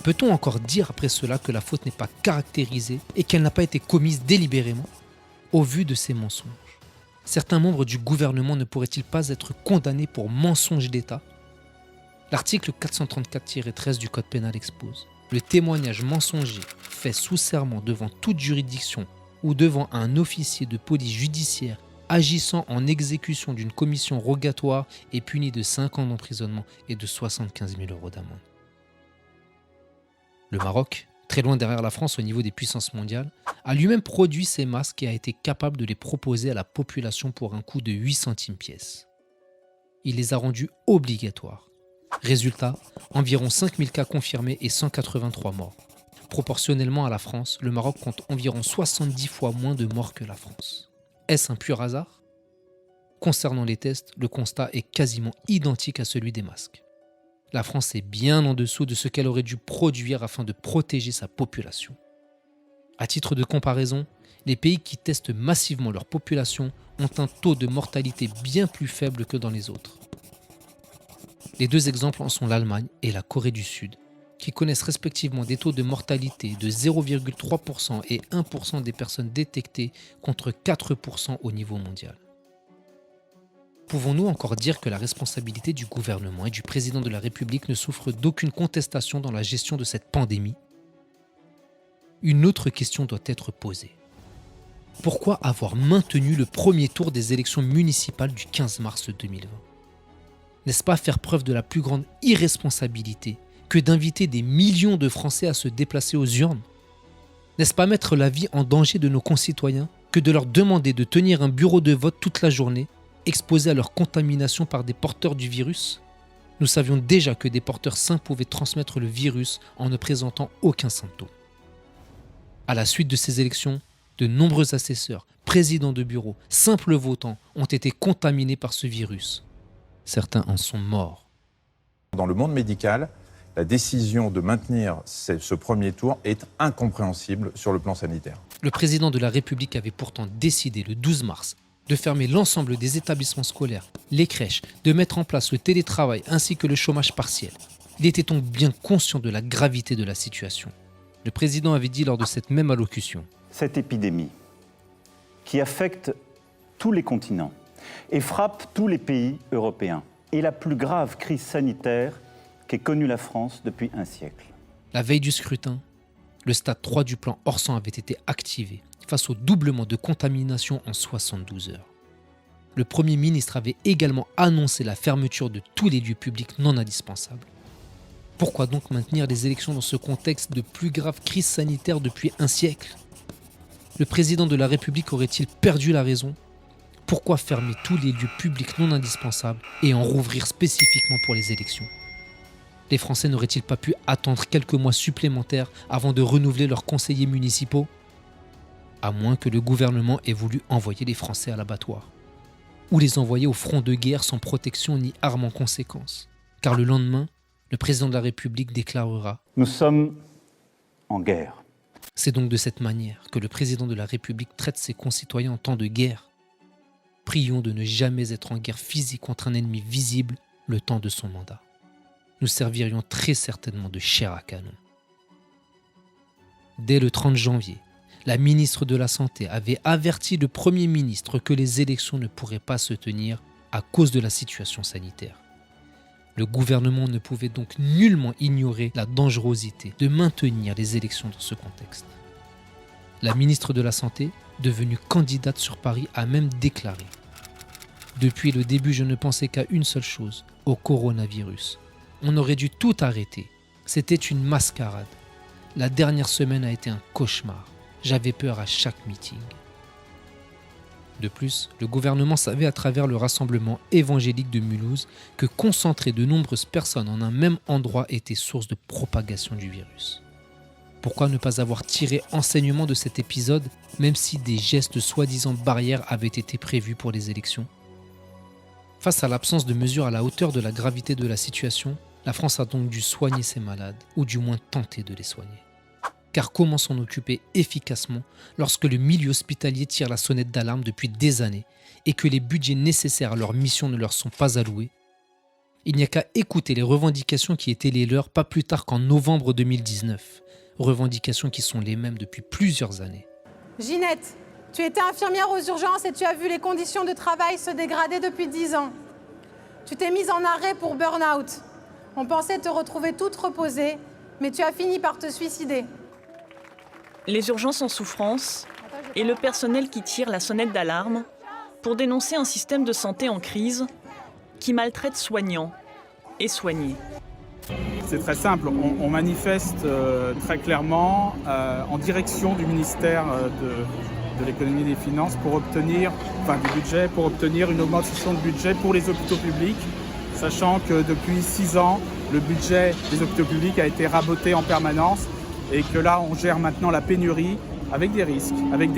Peut-on encore dire après cela que la faute n'est pas caractérisée et qu'elle n'a pas été commise délibérément? Au vu de ces mensonges, certains membres du gouvernement ne pourraient-ils pas être condamnés pour mensonge d'État? L'article 434-13 du Code pénal expose: le témoignage mensonger fait sous serment devant toute juridiction ou devant un officier de police judiciaire agissant en exécution d'une commission rogatoire est puni de 5 ans d'emprisonnement et de 75 000 € d'amende. Le Maroc, très loin derrière la France au niveau des puissances mondiales, a lui-même produit ces masques et a été capable de les proposer à la population pour un coût de 8 centimes pièce. Il les a rendus obligatoires, Résultat, environ 5000 cas confirmés et 183 morts. Proportionnellement à la France, le Maroc compte environ 70 fois moins de morts que la France. Est-ce un pur hasard ? Concernant les tests, le constat est quasiment identique à celui des masques. La France est bien en dessous de ce qu'elle aurait dû produire afin de protéger sa population. À titre de comparaison, les pays qui testent massivement leur population ont un taux de mortalité bien plus faible que dans les autres. Les deux exemples en sont l'Allemagne et la Corée du Sud, qui connaissent respectivement des taux de mortalité de 0,3% et 1% des personnes détectées contre 4% au niveau mondial. Pouvons-nous encore dire que la responsabilité du gouvernement et du président de la République ne souffre d'aucune contestation dans la gestion de cette pandémie ? Une autre question doit être posée. Pourquoi avoir maintenu le premier tour des élections municipales du 15 mars 2020 ? N'est-ce pas faire preuve de la plus grande irresponsabilité que d'inviter des millions de Français à se déplacer aux urnes ? N'est-ce pas mettre la vie en danger de nos concitoyens que de leur demander de tenir un bureau de vote toute la journée, exposés à leur contamination par des porteurs du virus ? Nous savions déjà que des porteurs sains pouvaient transmettre le virus en ne présentant aucun symptôme. À la suite de ces élections, de nombreux assesseurs, présidents de bureaux, simples votants ont été contaminés par ce virus. Certains en sont morts.
Dans le monde médical, la décision de maintenir ce premier tour est incompréhensible sur le plan sanitaire.
Le président de la République avait pourtant décidé le 12 mars de fermer l'ensemble des établissements scolaires, les crèches, de mettre en place le télétravail ainsi que le chômage partiel. Il était donc bien conscient de la gravité de la situation. Le président avait dit lors de cette même allocution :
cette épidémie qui affecte tous les continents et frappe tous les pays européens est la plus grave crise sanitaire qu'ait connue la France depuis un siècle.
La veille du scrutin, le stade 3 du plan Orsan avait été activé face au doublement de contamination en 72 heures. Le Premier ministre avait également annoncé la fermeture de tous les lieux publics non indispensables. Pourquoi donc maintenir les élections dans ce contexte de plus grave crise sanitaire depuis un siècle ? Le président de la République aurait-il perdu la raison ? Pourquoi fermer tous les lieux publics non indispensables et en rouvrir spécifiquement pour les élections ? Les Français n'auraient-ils pas pu attendre quelques mois supplémentaires avant de renouveler leurs conseillers municipaux ? À moins que le gouvernement ait voulu envoyer les Français à l'abattoir. Ou les envoyer au front de guerre sans protection ni armes en conséquence. Car le lendemain, le président de la République déclarera «
Nous sommes en guerre ».
C'est donc de cette manière que le président de la République traite ses concitoyens en temps de guerre. Prions de ne jamais être en guerre physique contre un ennemi visible le temps de son mandat. Nous servirions très certainement de chair à canon. Dès le 30 janvier, la ministre de la Santé avait averti le Premier ministre que les élections ne pourraient pas se tenir à cause de la situation sanitaire. Le gouvernement ne pouvait donc nullement ignorer la dangerosité de maintenir les élections dans ce contexte. La ministre de la Santé, devenue candidate sur Paris, a même déclaré « Depuis le début, je ne pensais qu'à une seule chose, au coronavirus. On aurait dû tout arrêter. C'était une mascarade. La dernière semaine a été un cauchemar. J'avais peur à chaque meeting. » De plus, le gouvernement savait à travers le rassemblement évangélique de Mulhouse que concentrer de nombreuses personnes en un même endroit était source de propagation du virus. Pourquoi ne pas avoir tiré enseignement de cet épisode, même si des gestes soi-disant barrières avaient été prévus pour les élections ? Face à l'absence de mesures à la hauteur de la gravité de la situation, la France a donc dû soigner ses malades, ou du moins tenter de les soigner. Car comment s'en occuper efficacement lorsque le milieu hospitalier tire la sonnette d'alarme depuis des années et que les budgets nécessaires à leur mission ne leur sont pas alloués ? Il n'y a qu'à écouter les revendications qui étaient les leurs pas plus tard qu'en novembre 2019. Revendications qui sont les mêmes depuis plusieurs années.
Ginette, tu étais infirmière aux urgences et tu as vu les conditions de travail se dégrader depuis 10 ans. Tu t'es mise en arrêt pour burn-out. On pensait te retrouver toute reposée, mais tu as fini par te suicider.
Les urgences en souffrance et le personnel qui tire la sonnette d'alarme pour dénoncer un système de santé en crise qui maltraite soignants et soignés.
C'est très simple, on manifeste très clairement en direction du ministère de l'économie et des finances pour obtenir, du budget, pour obtenir une augmentation de budget pour les hôpitaux publics sachant que depuis 6 ans, le budget des hôpitaux publics a été raboté en permanence et que là, on gère maintenant la pénurie avec des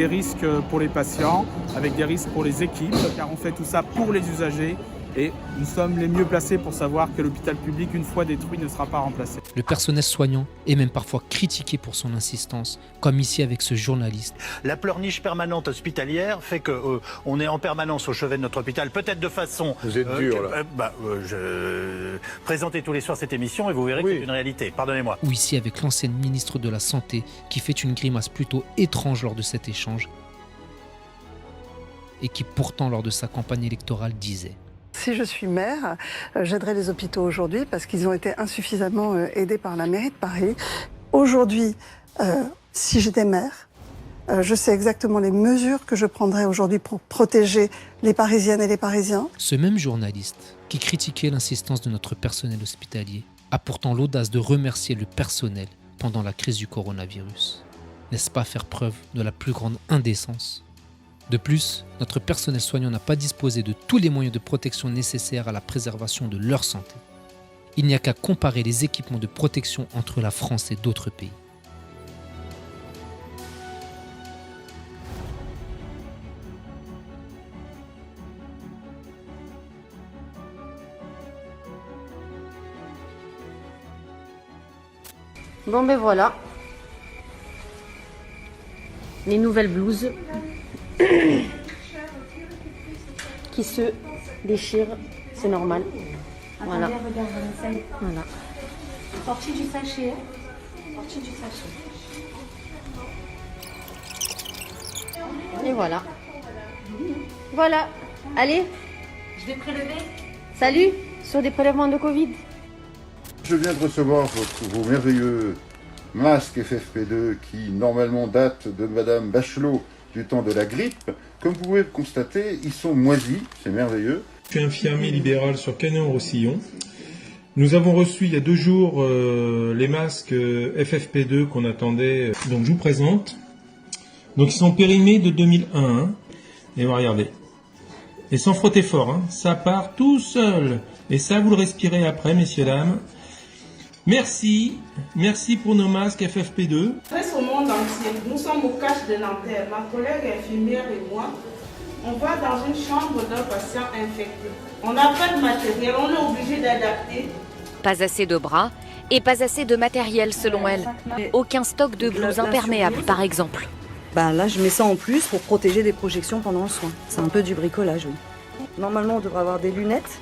risques pour les patients, avec des risques pour les équipes, car on fait tout ça pour les usagers. Et nous sommes les mieux placés pour savoir que l'hôpital public, une fois détruit, ne sera pas remplacé.
Le personnel soignant est même parfois critiqué pour son insistance, comme ici avec ce journaliste.
La pleurniche permanente hospitalière fait qu'on est en permanence au chevet de notre hôpital, peut-être de façon...
Vous êtes dur, là.
Présentez tous les soirs cette émission et vous verrez que c'est une réalité. Pardonnez-moi.
Ou ici avec l'ancienne ministre de la Santé qui fait une grimace plutôt étrange lors de cet échange et qui pourtant lors de sa campagne électorale disait:
si je suis maire, j'aiderai les hôpitaux aujourd'hui parce qu'ils ont été insuffisamment aidés par la mairie de Paris. Aujourd'hui, si j'étais maire, je sais exactement les mesures que je prendrais aujourd'hui pour protéger les Parisiennes et les Parisiens.
Ce même journaliste qui critiquait l'insistance de notre personnel hospitalier a pourtant l'audace de remercier le personnel pendant la crise du coronavirus. N'est-ce pas faire preuve de la plus grande indécence ? De plus, notre personnel soignant n'a pas disposé de tous les moyens de protection nécessaires à la préservation de leur santé. Il n'y a qu'à comparer les équipements de protection entre la France et d'autres pays.
Bon ben voilà, les nouvelles blouses qui se déchirent, c'est normal. Voilà. Voilà.
Sortie du sachet. Sortie du sachet.
Et voilà. Voilà. Allez.
Je vais prélever.
Salut. Sur des prélèvements de Covid.
Je viens de recevoir vos merveilleux masques FFP2 qui normalement datent de Madame Bachelot du temps de la grippe. Comme vous pouvez le constater, ils sont moisis, c'est merveilleux.
Je suis infirmier libéral sur Canet-en-Roussillon. Nous avons reçu il y a 2 jours les masques FFP2 qu'on attendait. Donc je vous présente. Donc ils sont périmés de 2001. Hein. Et on va regarder. Et sans frotter fort, hein. Ça part tout seul. Et ça, vous le respirez après, messieurs, dames. Merci pour nos masques FFP2.
Reste au monde entier, nous sommes au CACH de Nanterre. Ma collègue infirmière et moi, on va dans une chambre d'un patient infecté. On n'a pas de matériel, on est obligé d'adapter.
Pas assez de bras et pas assez de matériel selon elle. Aucun stock de blouses imperméables par exemple.
Là, je mets ça en plus pour protéger des projections pendant le soin. C'est un peu du bricolage, oui. Normalement, on devrait avoir des lunettes,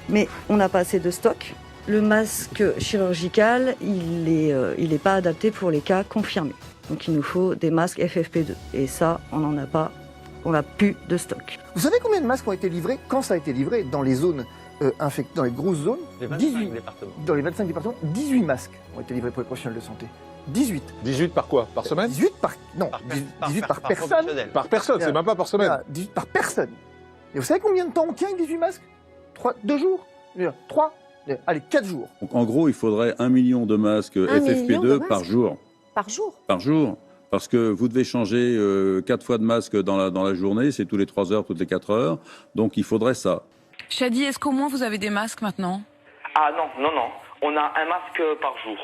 mais on n'a pas assez de stock. Le masque chirurgical, il est pas adapté pour les cas confirmés. Donc il nous faut des masques FFP2. Et ça, on n'en a pas, on n'a plus de stock.
Vous savez combien de masques ont été livrés? Quand ça a été livré dans les zones infectées, dans les grosses zones?
Les 25 départements.
Dans les 25 départements, 18 masques ont été livrés pour les professionnels de santé. 18.
18 par quoi? Par semaine?
18 par... Non, 18 par personne.
Par personne, c'est même pas par semaine.
18 par personne. Et vous savez combien de temps on tient avec 18 masques? 2 jours? 3? Allez, 4 jours.
Donc, en gros, il faudrait 1 million de masques FFP2 par jour.
Par jour?
Par jour. Parce que vous devez changer 4 fois de masque dans la journée, c'est tous les 3 heures, toutes les 4 heures. Donc il faudrait ça.
Chadi, est-ce qu'au moins vous avez des masques maintenant?
Ah non. On a un masque par jour.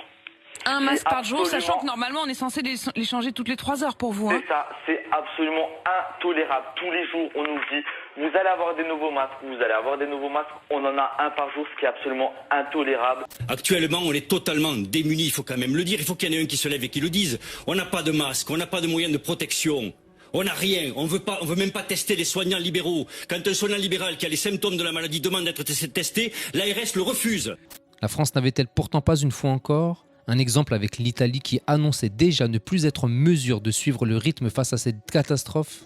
Un masque par jour, sachant que normalement on est censé les changer toutes les 3 heures pour vous.
C'est ça, c'est absolument intolérable. Tous les jours, on nous dit, vous allez avoir des nouveaux masques, on en a un par jour, ce qui est absolument intolérable.
Actuellement, on est totalement démunis, il faut quand même le dire, il faut qu'il y en ait un qui se lève et qui le dise. On n'a pas de masque, on n'a pas de moyens de protection. On n'a rien, on veut même pas tester les soignants libéraux. Quand un soignant libéral qui a les symptômes de la maladie demande d'être testé, l'ARS le refuse.
La France n'avait-elle pourtant pas une fois encore un exemple avec l'Italie qui annonçait déjà ne plus être en mesure de suivre le rythme face à cette catastrophe?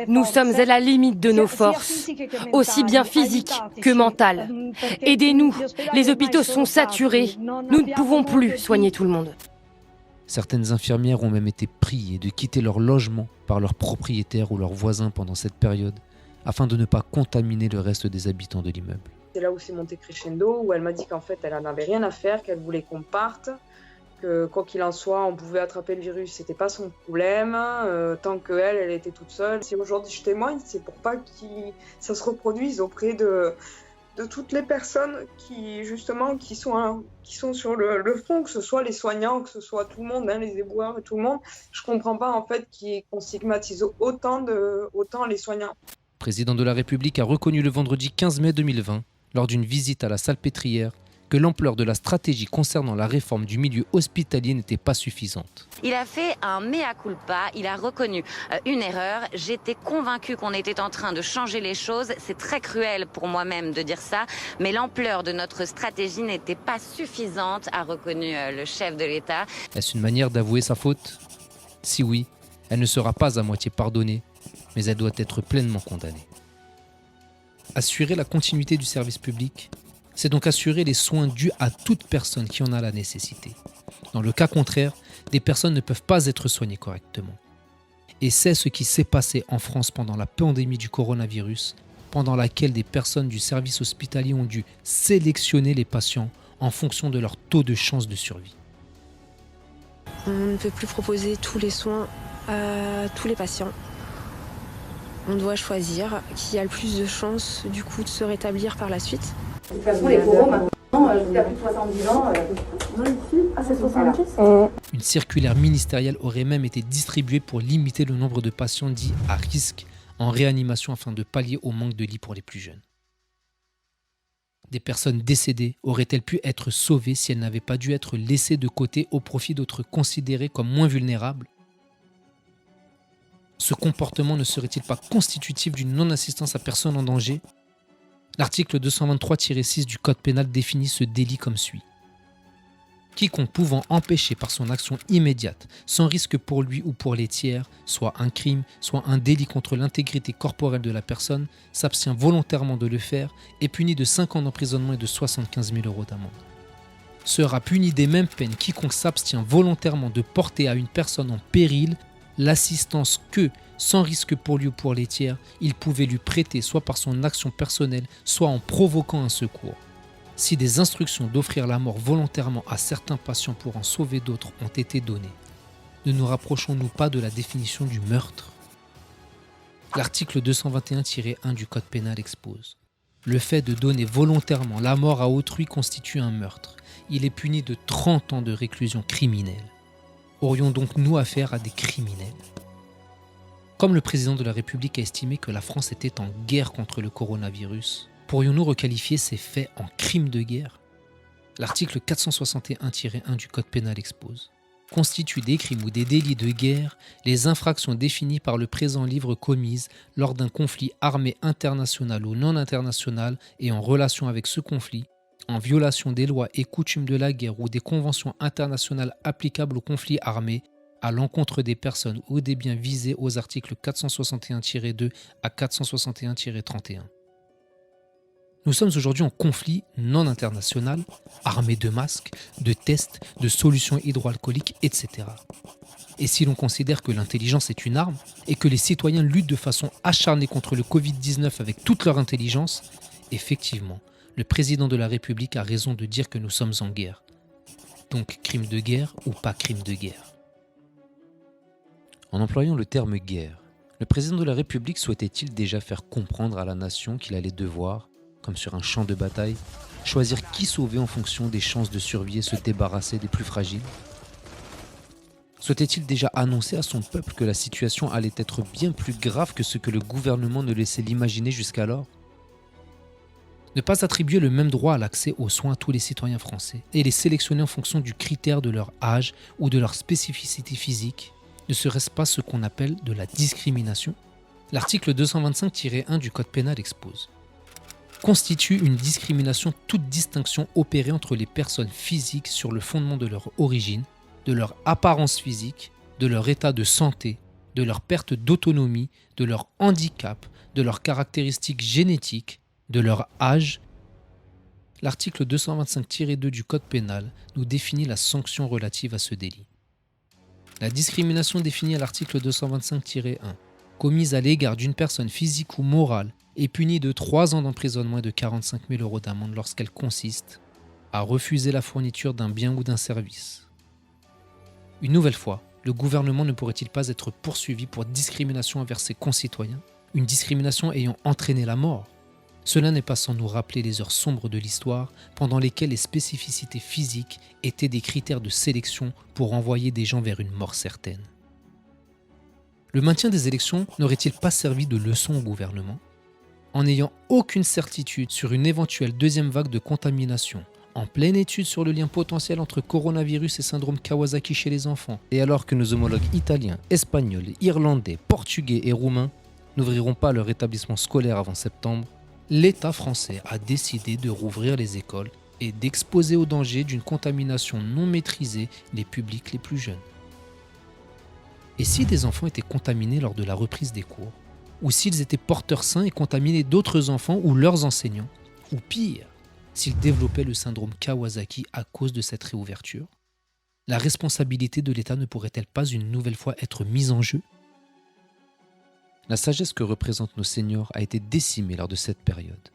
Nous sommes à la limite de nos forces, aussi bien physiques que mentales. Aidez-nous, les hôpitaux sont saturés. Nous ne pouvons plus soigner tout le monde.
Certaines infirmières ont même été priées de quitter leur logement par leurs propriétaires ou leurs voisins pendant cette période, afin de ne pas contaminer le reste des habitants de l'immeuble.
C'est là où c'est monté crescendo, où elle m'a dit qu'en fait elle n'en avait rien à faire, qu'elle voulait qu'on parte, que quoi qu'il en soit, on pouvait attraper le virus, c'était pas son problème, tant qu'elle, elle était toute seule. Si aujourd'hui je témoigne, c'est pour pas que ça se reproduise auprès de toutes les personnes qui sont sur le front, que ce soit les soignants, que ce soit tout le monde, hein, les éboueurs, tout le monde. Je comprends pas en fait qu'on stigmatise autant les soignants.
Le président de la République a reconnu le vendredi 15 mai 2020, lors d'une visite à la Salpêtrière, que l'ampleur de la stratégie concernant la réforme du milieu hospitalier n'était pas suffisante.
Il a fait un mea culpa, il a reconnu une erreur. J'étais convaincue qu'on était en train de changer les choses. C'est très cruel pour moi-même de dire ça, mais l'ampleur de notre stratégie n'était pas suffisante, a reconnu le chef de l'État.
Est-ce une manière d'avouer sa faute ? Si oui, elle ne sera pas à moitié pardonnée, mais elle doit être pleinement condamnée. Assurer la continuité du service public, c'est donc assurer les soins dus à toute personne qui en a la nécessité. Dans le cas contraire, des personnes ne peuvent pas être soignées correctement. Et c'est ce qui s'est passé en France pendant la pandémie du coronavirus, pendant laquelle des personnes du service hospitalier ont dû sélectionner les patients en fonction de leur taux de chance de survie.
On ne peut plus proposer tous les soins à tous les patients. On doit choisir qui a le plus de chances du coup de se rétablir par la suite.
De toute façon, les coraux, maintenant, jusqu'à plus de 70 ans, c'est 70.
Une circulaire ministérielle aurait même été distribuée pour limiter le nombre de patients dits à risque en réanimation afin de pallier au manque de lits pour les plus jeunes. Des personnes décédées auraient-elles pu être sauvées si elles n'avaient pas dû être laissées de côté au profit d'autres considérés comme moins vulnérables ? Ce comportement ne serait-il pas constitutif d'une non-assistance à personne en danger ? L'article 223-6 du Code pénal définit ce délit comme suit. Quiconque pouvant empêcher par son action immédiate, sans risque pour lui ou pour les tiers, soit un crime, soit un délit contre l'intégrité corporelle de la personne, s'abstient volontairement de le faire, est puni de 5 ans d'emprisonnement et de 75 000 € d'amende. Sera puni des mêmes peines quiconque s'abstient volontairement de porter à une personne en péril l'assistance que, sans risque pour lui ou pour les tiers, il pouvait lui prêter soit par son action personnelle, soit en provoquant un secours. Si des instructions d'offrir la mort volontairement à certains patients pour en sauver d'autres ont été données, ne nous rapprochons-nous pas de la définition du meurtre ? L'article 221-1 du Code pénal expose. Le fait de donner volontairement la mort à autrui constitue un meurtre. Il est puni de 30 ans de réclusion criminelle. Aurions donc nous affaire à des criminels ? Comme le président de la République a estimé que la France était en guerre contre le coronavirus, pourrions-nous requalifier ces faits en crimes de guerre ? L'article 461-1 du Code pénal expose. Constituent des crimes ou des délits de guerre les infractions définies par le présent livre commises lors d'un conflit armé international ou non international et en relation avec ce conflit, en violation des lois et coutumes de la guerre ou des conventions internationales applicables aux conflits armés, à l'encontre des personnes ou des biens visés aux articles 461-2 à 461-31. Nous sommes aujourd'hui en conflit non international, armé de masques, de tests, de solutions hydroalcooliques, etc. Et si l'on considère que l'intelligence est une arme et que les citoyens luttent de façon acharnée contre le Covid-19 avec toute leur intelligence, effectivement, le président de la République a raison de dire que nous sommes en guerre. Donc, crime de guerre ou pas crime de guerre ? En employant le terme guerre, le président de la République souhaitait-il déjà faire comprendre à la nation qu'il allait devoir, comme sur un champ de bataille, choisir qui sauver en fonction des chances de survie et se débarrasser des plus fragiles ? Souhaitait-il déjà annoncer à son peuple que la situation allait être bien plus grave que ce que le gouvernement ne laissait l'imaginer jusqu'alors ? Ne pas attribuer le même droit à l'accès aux soins à tous les citoyens français et les sélectionner en fonction du critère de leur âge ou de leur spécificité physique, ne serait-ce pas ce qu'on appelle de la discrimination ? L'article 225-1 du Code pénal expose. Constitue une discrimination toute distinction opérée entre les personnes physiques sur le fondement de leur origine, de leur apparence physique, de leur état de santé, de leur perte d'autonomie, de leur handicap, de leurs caractéristiques génétiques, de leur âge. L'article 225-2 du Code pénal nous définit la sanction relative à ce délit. La discrimination définie à l'article 225-1, commise à l'égard d'une personne physique ou morale, est punie de 3 ans d'emprisonnement et de 45 000 € d'amende lorsqu'elle consiste à refuser la fourniture d'un bien ou d'un service. Une nouvelle fois, le gouvernement ne pourrait-il pas être poursuivi pour discrimination envers ses concitoyens, une discrimination ayant entraîné la mort ? Cela n'est pas sans nous rappeler les heures sombres de l'histoire pendant lesquelles les spécificités physiques étaient des critères de sélection pour envoyer des gens vers une mort certaine. Le maintien des élections n'aurait-il pas servi de leçon au gouvernement ? En n'ayant aucune certitude sur une éventuelle deuxième vague de contamination, en pleine étude sur le lien potentiel entre coronavirus et syndrome Kawasaki chez les enfants, et alors que nos homologues italiens, espagnols, irlandais, portugais et roumains n'ouvriront pas leur établissement scolaire avant septembre, l'État français a décidé de rouvrir les écoles et d'exposer au danger d'une contamination non maîtrisée les publics les plus jeunes. Et si des enfants étaient contaminés lors de la reprise des cours, ou s'ils étaient porteurs sains et contaminaient d'autres enfants ou leurs enseignants, ou pire, s'ils développaient le syndrome Kawasaki à cause de cette réouverture, la responsabilité de l'État ne pourrait-elle pas une nouvelle fois être mise en jeu ? La sagesse que représentent nos seniors a été décimée lors de cette période.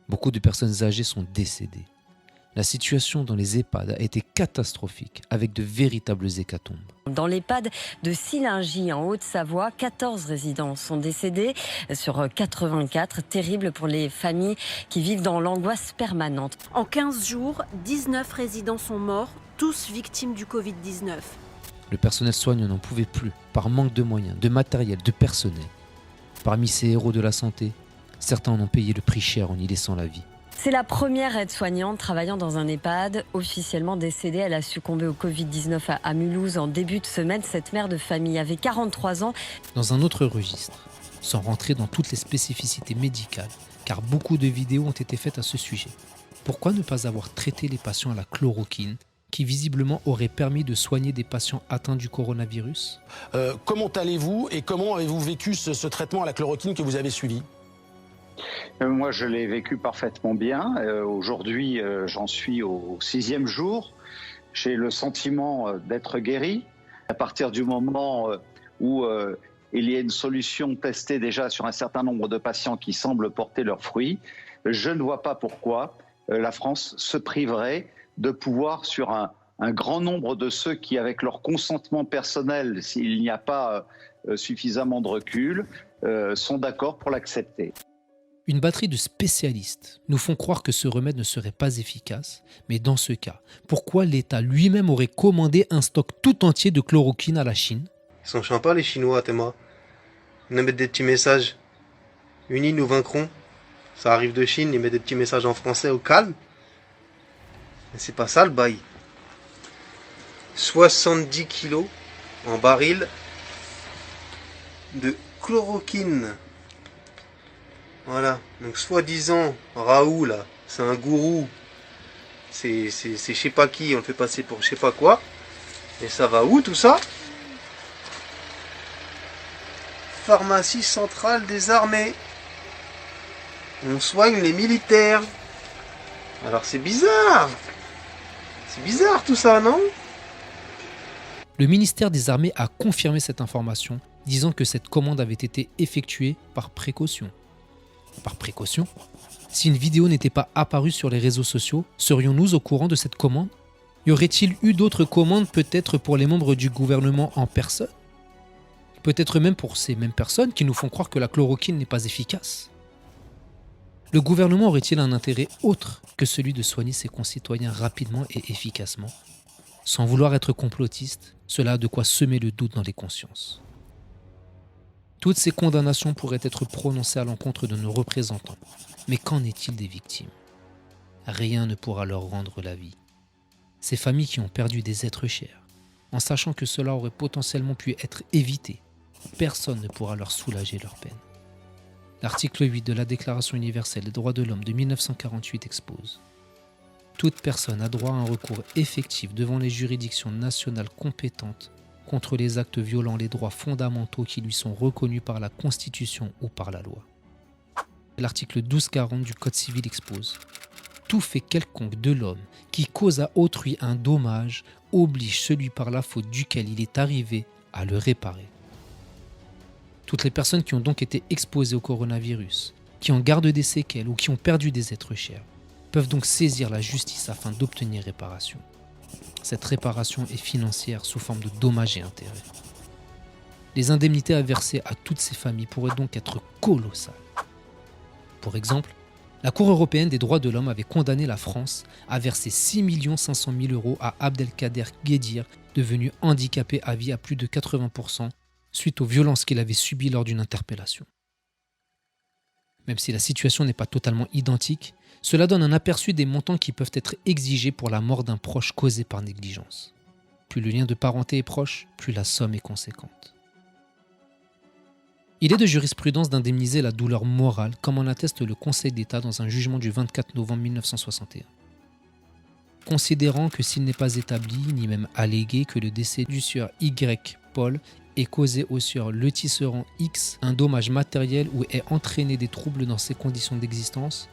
Beaucoup de personnes âgées sont décédées. La situation dans les EHPAD a été catastrophique, avec de véritables hécatombes.
Dans l'EHPAD de Sillingy, en Haute-Savoie, 14 résidents sont décédés sur 84. Terrible pour les familles qui vivent dans l'angoisse permanente.
En 15 jours, 19 résidents sont morts, tous victimes du Covid-19.
Le personnel soignant n'en pouvait plus, par manque de moyens, de matériel, de personnel. Parmi ces héros de la santé, certains en ont payé le prix cher en y laissant la vie.
C'est la première aide-soignante travaillant dans un EHPAD officiellement décédée. Elle a succombé au Covid-19 à Mulhouse en début de semaine. Cette mère de famille avait 43 ans.
Dans un autre registre, sans rentrer dans toutes les spécificités médicales, car beaucoup de vidéos ont été faites à ce sujet. Pourquoi ne pas avoir traité les patients à la chloroquine, qui visiblement aurait permis de soigner des patients atteints du coronavirus ?
Comment allez-vous et comment avez-vous vécu ce traitement à la chloroquine que vous avez suivi ?
Moi, je l'ai vécu parfaitement bien. Aujourd'hui, j'en suis au 6e jour. J'ai le sentiment d'être guéri. À partir du moment où il y a une solution testée déjà sur un certain nombre de patients qui semblent porter leurs fruits, je ne vois pas pourquoi la France se priverait de pouvoir, sur un grand nombre de ceux qui, avec leur consentement personnel, s'il n'y a pas suffisamment de recul, sont d'accord pour l'accepter.
Une batterie de spécialistes nous font croire que ce remède ne serait pas efficace, mais dans ce cas, pourquoi l'État lui-même aurait commandé un stock tout entier de chloroquine à la Chine ?
Ils sont sympas les Chinois, Théma. Ils nous mettent des petits messages. Unis nous vaincrons. Ça arrive de Chine, ils mettent des petits messages en français au calme. Mais c'est pas ça le bail. 70 kilos en baril de chloroquine. Voilà, donc soi-disant, Raoult, là, c'est un gourou, c'est je sais pas qui, on le fait passer pour je sais pas quoi. Et ça va où tout ça ? Pharmacie centrale des armées. On soigne les militaires. Alors c'est bizarre. C'est bizarre tout ça, non ?
Le ministère des Armées a confirmé cette information, disant que cette commande avait été effectuée par précaution. Par précaution ? Si une vidéo n'était pas apparue sur les réseaux sociaux, serions-nous au courant de cette commande ? Y aurait-il eu d'autres commandes peut-être pour les membres du gouvernement en personne ? Peut-être même pour ces mêmes personnes qui nous font croire que la chloroquine n'est pas efficace ? Le gouvernement aurait-il un intérêt autre que celui de soigner ses concitoyens rapidement et efficacement ? Sans vouloir être complotiste, cela a de quoi semer le doute dans les consciences. Toutes ces condamnations pourraient être prononcées à l'encontre de nos représentants. Mais qu'en est-il des victimes ? Rien ne pourra leur rendre la vie. Ces familles qui ont perdu des êtres chers, en sachant que cela aurait potentiellement pu être évité, personne ne pourra leur soulager leur peine. L'article 8 de la Déclaration universelle des droits de l'homme de 1948 expose : toute personne a droit à un recours effectif devant les juridictions nationales compétentes contre les actes violant les droits fondamentaux qui lui sont reconnus par la Constitution ou par la loi. L'article 1240 du Code civil expose : tout fait quelconque de l'homme qui cause à autrui un dommage oblige celui par la faute duquel il est arrivé à le réparer. Toutes les personnes qui ont donc été exposées au coronavirus, qui en gardent des séquelles ou qui ont perdu des êtres chers, peuvent donc saisir la justice afin d'obtenir réparation. Cette réparation est financière sous forme de dommages et intérêts. Les indemnités à verser à toutes ces familles pourraient donc être colossales. Pour exemple, La Cour européenne des droits de l'homme avait condamné la France à verser 6 500 000 € à Abdelkader Guedir, devenu handicapé à vie à plus de 80% suite aux violences qu'il avait subies lors d'une interpellation. Même si la situation n'est pas totalement identique, cela donne un aperçu des montants qui peuvent être exigés pour la mort d'un proche causé par négligence. Plus le lien de parenté est proche, plus la somme est conséquente. Il est de jurisprudence d'indemniser la douleur morale, comme en atteste le Conseil d'État dans un jugement du 24 novembre 1961. Considérant que s'il n'est pas établi, ni même allégué, que le décès du sieur Y. Paul ait causé au sieur le tisserand X un dommage matériel ou ait entraîné des troubles dans ses conditions d'existence,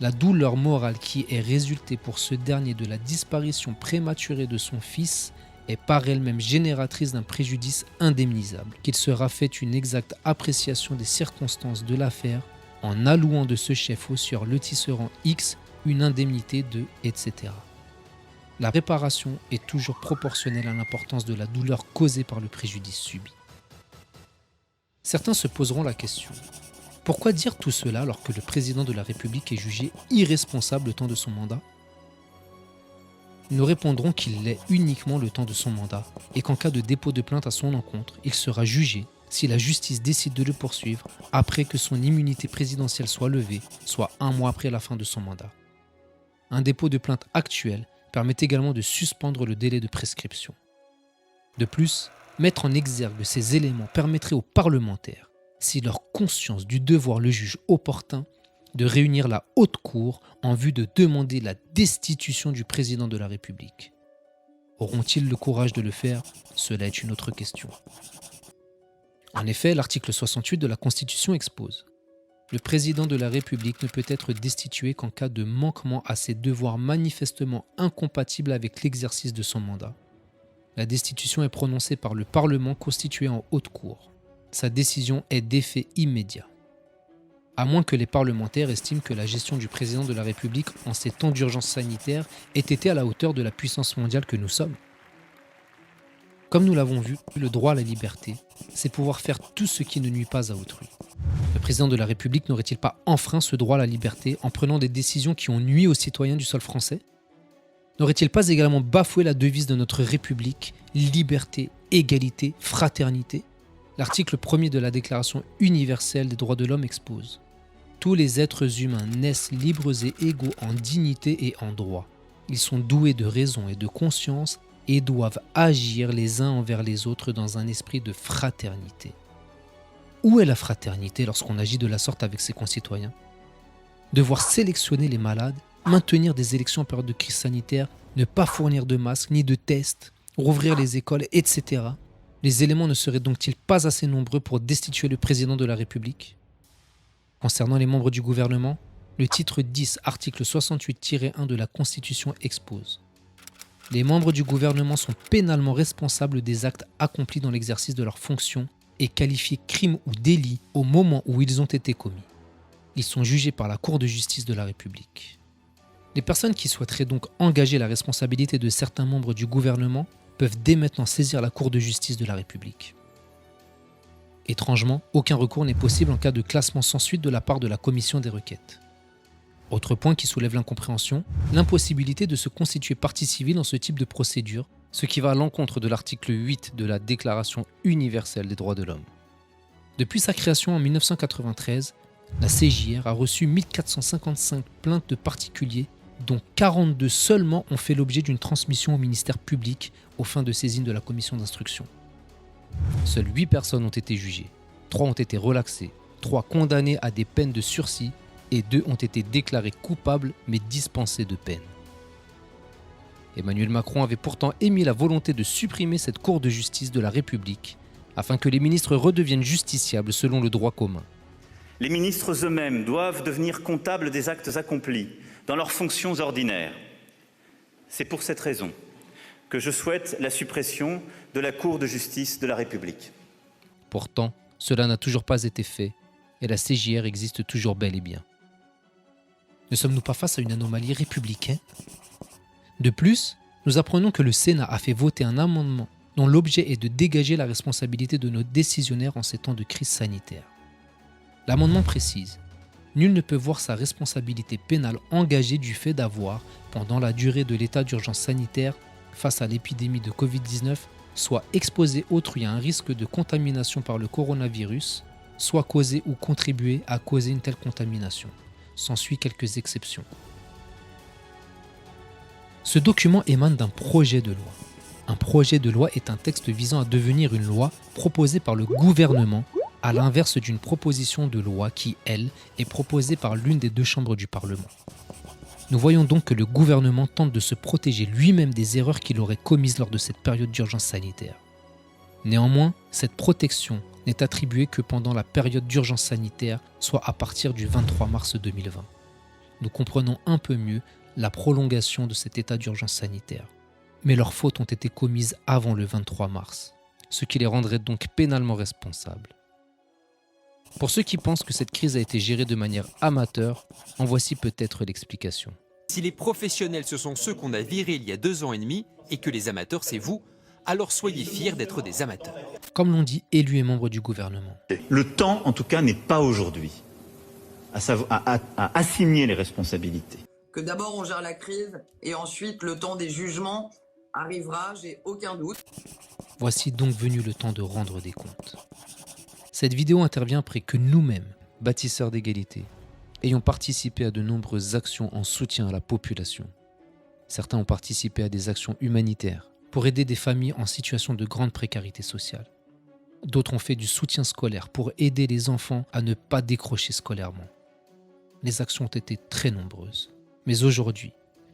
la douleur morale qui est résultée pour ce dernier de la disparition prématurée de son fils est par elle-même génératrice d'un préjudice indemnisable, qu'il sera fait une exacte appréciation des circonstances de l'affaire en allouant de ce chef au sieur le tisserand X une indemnité de etc. La réparation est toujours proportionnelle à l'importance de la douleur causée par le préjudice subi. Certains se poseront la question, pourquoi dire tout cela alors que le président de la République est jugé irresponsable le temps de son mandat ? Nous répondrons qu'il l'est uniquement le temps de son mandat et qu'en cas de dépôt de plainte à son encontre, il sera jugé si la justice décide de le poursuivre après que son immunité présidentielle soit levée, soit 1 mois après la fin de son mandat. Un dépôt de plainte actuel permet également de suspendre le délai de prescription. De plus, mettre en exergue ces éléments permettrait aux parlementaires, si leur conscience du devoir le juge opportun, de réunir la haute cour en vue de demander la destitution du président de la République. Auront-ils le courage de le faire ? Cela est une autre question. En effet, l'article 68 de la Constitution expose : le président de la République ne peut être destitué qu'en cas de manquement à ses devoirs manifestement incompatibles avec l'exercice de son mandat. La destitution est prononcée par le Parlement constitué en haute cour. Sa décision est d'effet immédiat. À moins que les parlementaires estiment que la gestion du président de la République en ces temps d'urgence sanitaire ait été à la hauteur de la puissance mondiale que nous sommes. Comme nous l'avons vu, le droit à la liberté, c'est pouvoir faire tout ce qui ne nuit pas à autrui. Le président de la République n'aurait-il pas enfreint ce droit à la liberté en prenant des décisions qui ont nui aux citoyens du sol français ? N'aurait-il pas également bafoué la devise de notre République, liberté, égalité, fraternité ? L'article 1er de la Déclaration universelle des droits de l'homme expose : tous les êtres humains naissent libres et égaux en dignité et en droit. Ils sont doués de raison et de conscience et doivent agir les uns envers les autres dans un esprit de fraternité. Où est la fraternité lorsqu'on agit de la sorte avec ses concitoyens ? Devoir sélectionner les malades, maintenir des élections en période de crise sanitaire, ne pas fournir de masques ni de tests, rouvrir les écoles, etc. Les éléments ne seraient donc-ils pas assez nombreux pour destituer le président de la République ? Concernant les membres du gouvernement, le titre 10, article 68-1 de la Constitution expose : les membres du gouvernement sont pénalement responsables des actes accomplis dans l'exercice de leurs fonctions et qualifiés crimes ou délits au moment où ils ont été commis. Ils sont jugés par la Cour de justice de la République. Les personnes qui souhaiteraient donc engager la responsabilité de certains membres du gouvernement peuvent dès maintenant saisir la Cour de justice de la République. Étrangement, aucun recours n'est possible en cas de classement sans suite de la part de la commission des requêtes. Autre point qui soulève l'incompréhension, l'impossibilité de se constituer partie civile dans ce type de procédure, ce qui va à l'encontre de l'article 8 de la Déclaration universelle des droits de l'homme. Depuis sa création en 1993, la CJR a reçu 1455 plaintes de particuliers, dont 42 seulement ont fait l'objet d'une transmission au ministère public aux fins de saisine de la commission d'instruction. Seules 8 personnes ont été jugées, 3 ont été relaxées, 3 condamnées à des peines de sursis et 2 ont été déclarés coupables mais dispensés de peine. Emmanuel Macron avait pourtant émis la volonté de supprimer cette Cour de justice de la République afin que les ministres redeviennent justiciables selon le droit commun.
Les ministres eux-mêmes doivent devenir comptables des actes accomplis dans leurs fonctions ordinaires. C'est pour cette raison que je souhaite la suppression de la Cour de justice de la République.
Pourtant, cela n'a toujours pas été fait et la CJR existe toujours bel et bien. Ne sommes-nous pas face à une anomalie républicaine ? De plus, nous apprenons que le Sénat a fait voter un amendement dont l'objet est de dégager la responsabilité de nos décisionnaires en ces temps de crise sanitaire. L'amendement précise : nul ne peut voir sa responsabilité pénale engagée du fait d'avoir, pendant la durée de l'état d'urgence sanitaire face à l'épidémie de Covid-19, soit exposé autrui à un risque de contamination par le coronavirus, soit causé ou contribué à causer une telle contamination. S'ensuit quelques exceptions. Ce document émane d'un projet de loi. Un projet de loi est un texte visant à devenir une loi proposée par le gouvernement, à l'inverse d'une proposition de loi qui, elle, est proposée par l'une des deux chambres du Parlement. Nous voyons donc que le gouvernement tente de se protéger lui-même des erreurs qu'il aurait commises lors de cette période d'urgence sanitaire. Néanmoins, cette protection n'est attribuée que pendant la période d'urgence sanitaire, soit à partir du 23 mars 2020. Nous comprenons un peu mieux la prolongation de cet état d'urgence sanitaire. Mais leurs fautes ont été commises avant le 23 mars, ce qui les rendrait donc pénalement responsables. Pour ceux qui pensent que cette crise a été gérée de manière amateur, en voici peut-être l'explication.
Si les professionnels ce sont ceux qu'on a virés il y a 2 ans et demi et que les amateurs c'est vous, alors soyez fiers d'être des amateurs.
Comme l'ont dit élus et membres du gouvernement.
Le temps, en tout cas, n'est pas aujourd'hui à assigner les responsabilités.
Que d'abord on gère la crise et ensuite le temps des jugements arrivera, j'ai aucun doute.
Voici donc venu le temps de rendre des comptes. Cette vidéo intervient après que nous-mêmes, bâtisseurs d'égalité, ayons participé à de nombreuses actions en soutien à la population. Certains ont participé à des actions humanitaires pour aider des familles en situation de grande précarité sociale. D'autres ont fait du soutien scolaire pour aider les enfants à ne pas décrocher scolairement. Les actions ont été très nombreuses. Mais aujourd'hui,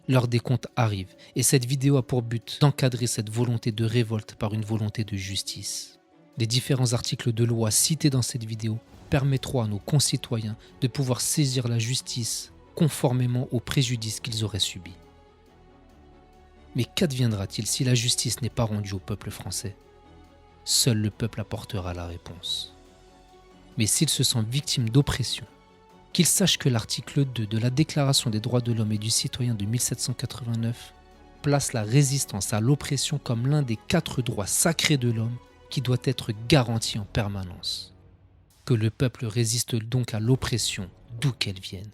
l'heure des comptes arrive et cette vidéo a pour but d'encadrer cette volonté de révolte par une volonté de justice. Les différents articles de loi cités dans cette vidéo permettront à nos concitoyens de pouvoir saisir la justice conformément aux préjudices qu'ils auraient subis. Mais qu'adviendra-t-il si la justice n'est pas rendue au peuple français ? Seul le peuple apportera la réponse. Mais s'il se sent victime d'oppression, qu'il sache que l'article 2 de la Déclaration des droits de l'homme et du citoyen de 1789 place la résistance à l'oppression comme l'un des 4 droits sacrés de l'homme qui doit être garanti en permanence. Que le peuple résiste donc à l'oppression, d'où qu'elle vienne.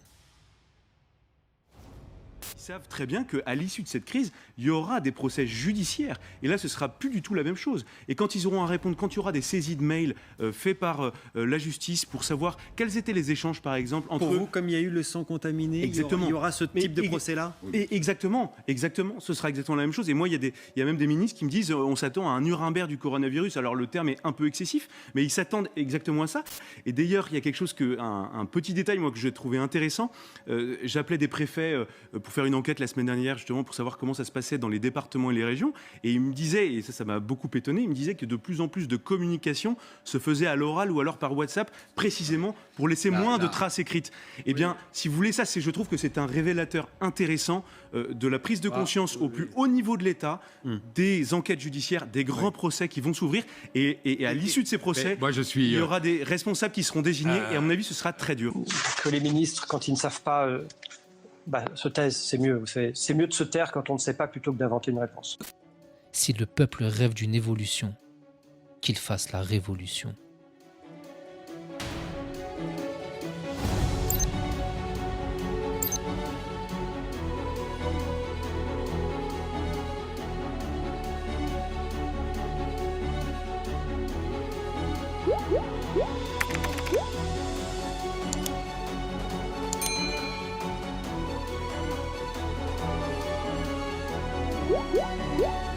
Ils savent très bien qu'à l'issue de cette crise, il y aura des procès judiciaires. Et là, ce ne sera plus du tout la même chose. Et quand ils auront à répondre, quand il y aura des saisies de mails faits par la justice pour savoir quels étaient les échanges, par exemple, entre
pour vous, comme il y a eu le sang contaminé,
exactement.
Il y aura ce type de procès-là.
Exactement. Ce sera exactement la même chose. Et moi, il y a même des ministres qui me disent on s'attend à un Nuremberg du coronavirus. Alors, le terme est un peu excessif, mais ils s'attendent exactement à ça. Et d'ailleurs, il y a quelque chose un petit détail, moi, que j'ai trouvé intéressant. J'appelais des préfets pour faire une enquête la semaine dernière justement pour savoir comment ça se passait dans les départements et les régions et il me disait, et ça m'a beaucoup étonné, il me disait que de plus en plus de communication se faisait à l'oral ou alors par WhatsApp précisément pour laisser moins de traces écrites. Eh bien, si vous voulez ça, je trouve que c'est un révélateur intéressant de la prise de conscience au plus haut niveau de l'État, des enquêtes judiciaires, des grands procès qui vont s'ouvrir et à l'issue de ces procès, il y aura des responsables qui seront désignés et à mon avis ce sera très dur.
Que les ministres, quand ils ne savent pas se taisent, c'est mieux. C'est mieux de se taire quand on ne sait pas plutôt que d'inventer une réponse.
Si le peuple rêve d'une évolution, qu'il fasse la révolution.
Yeah.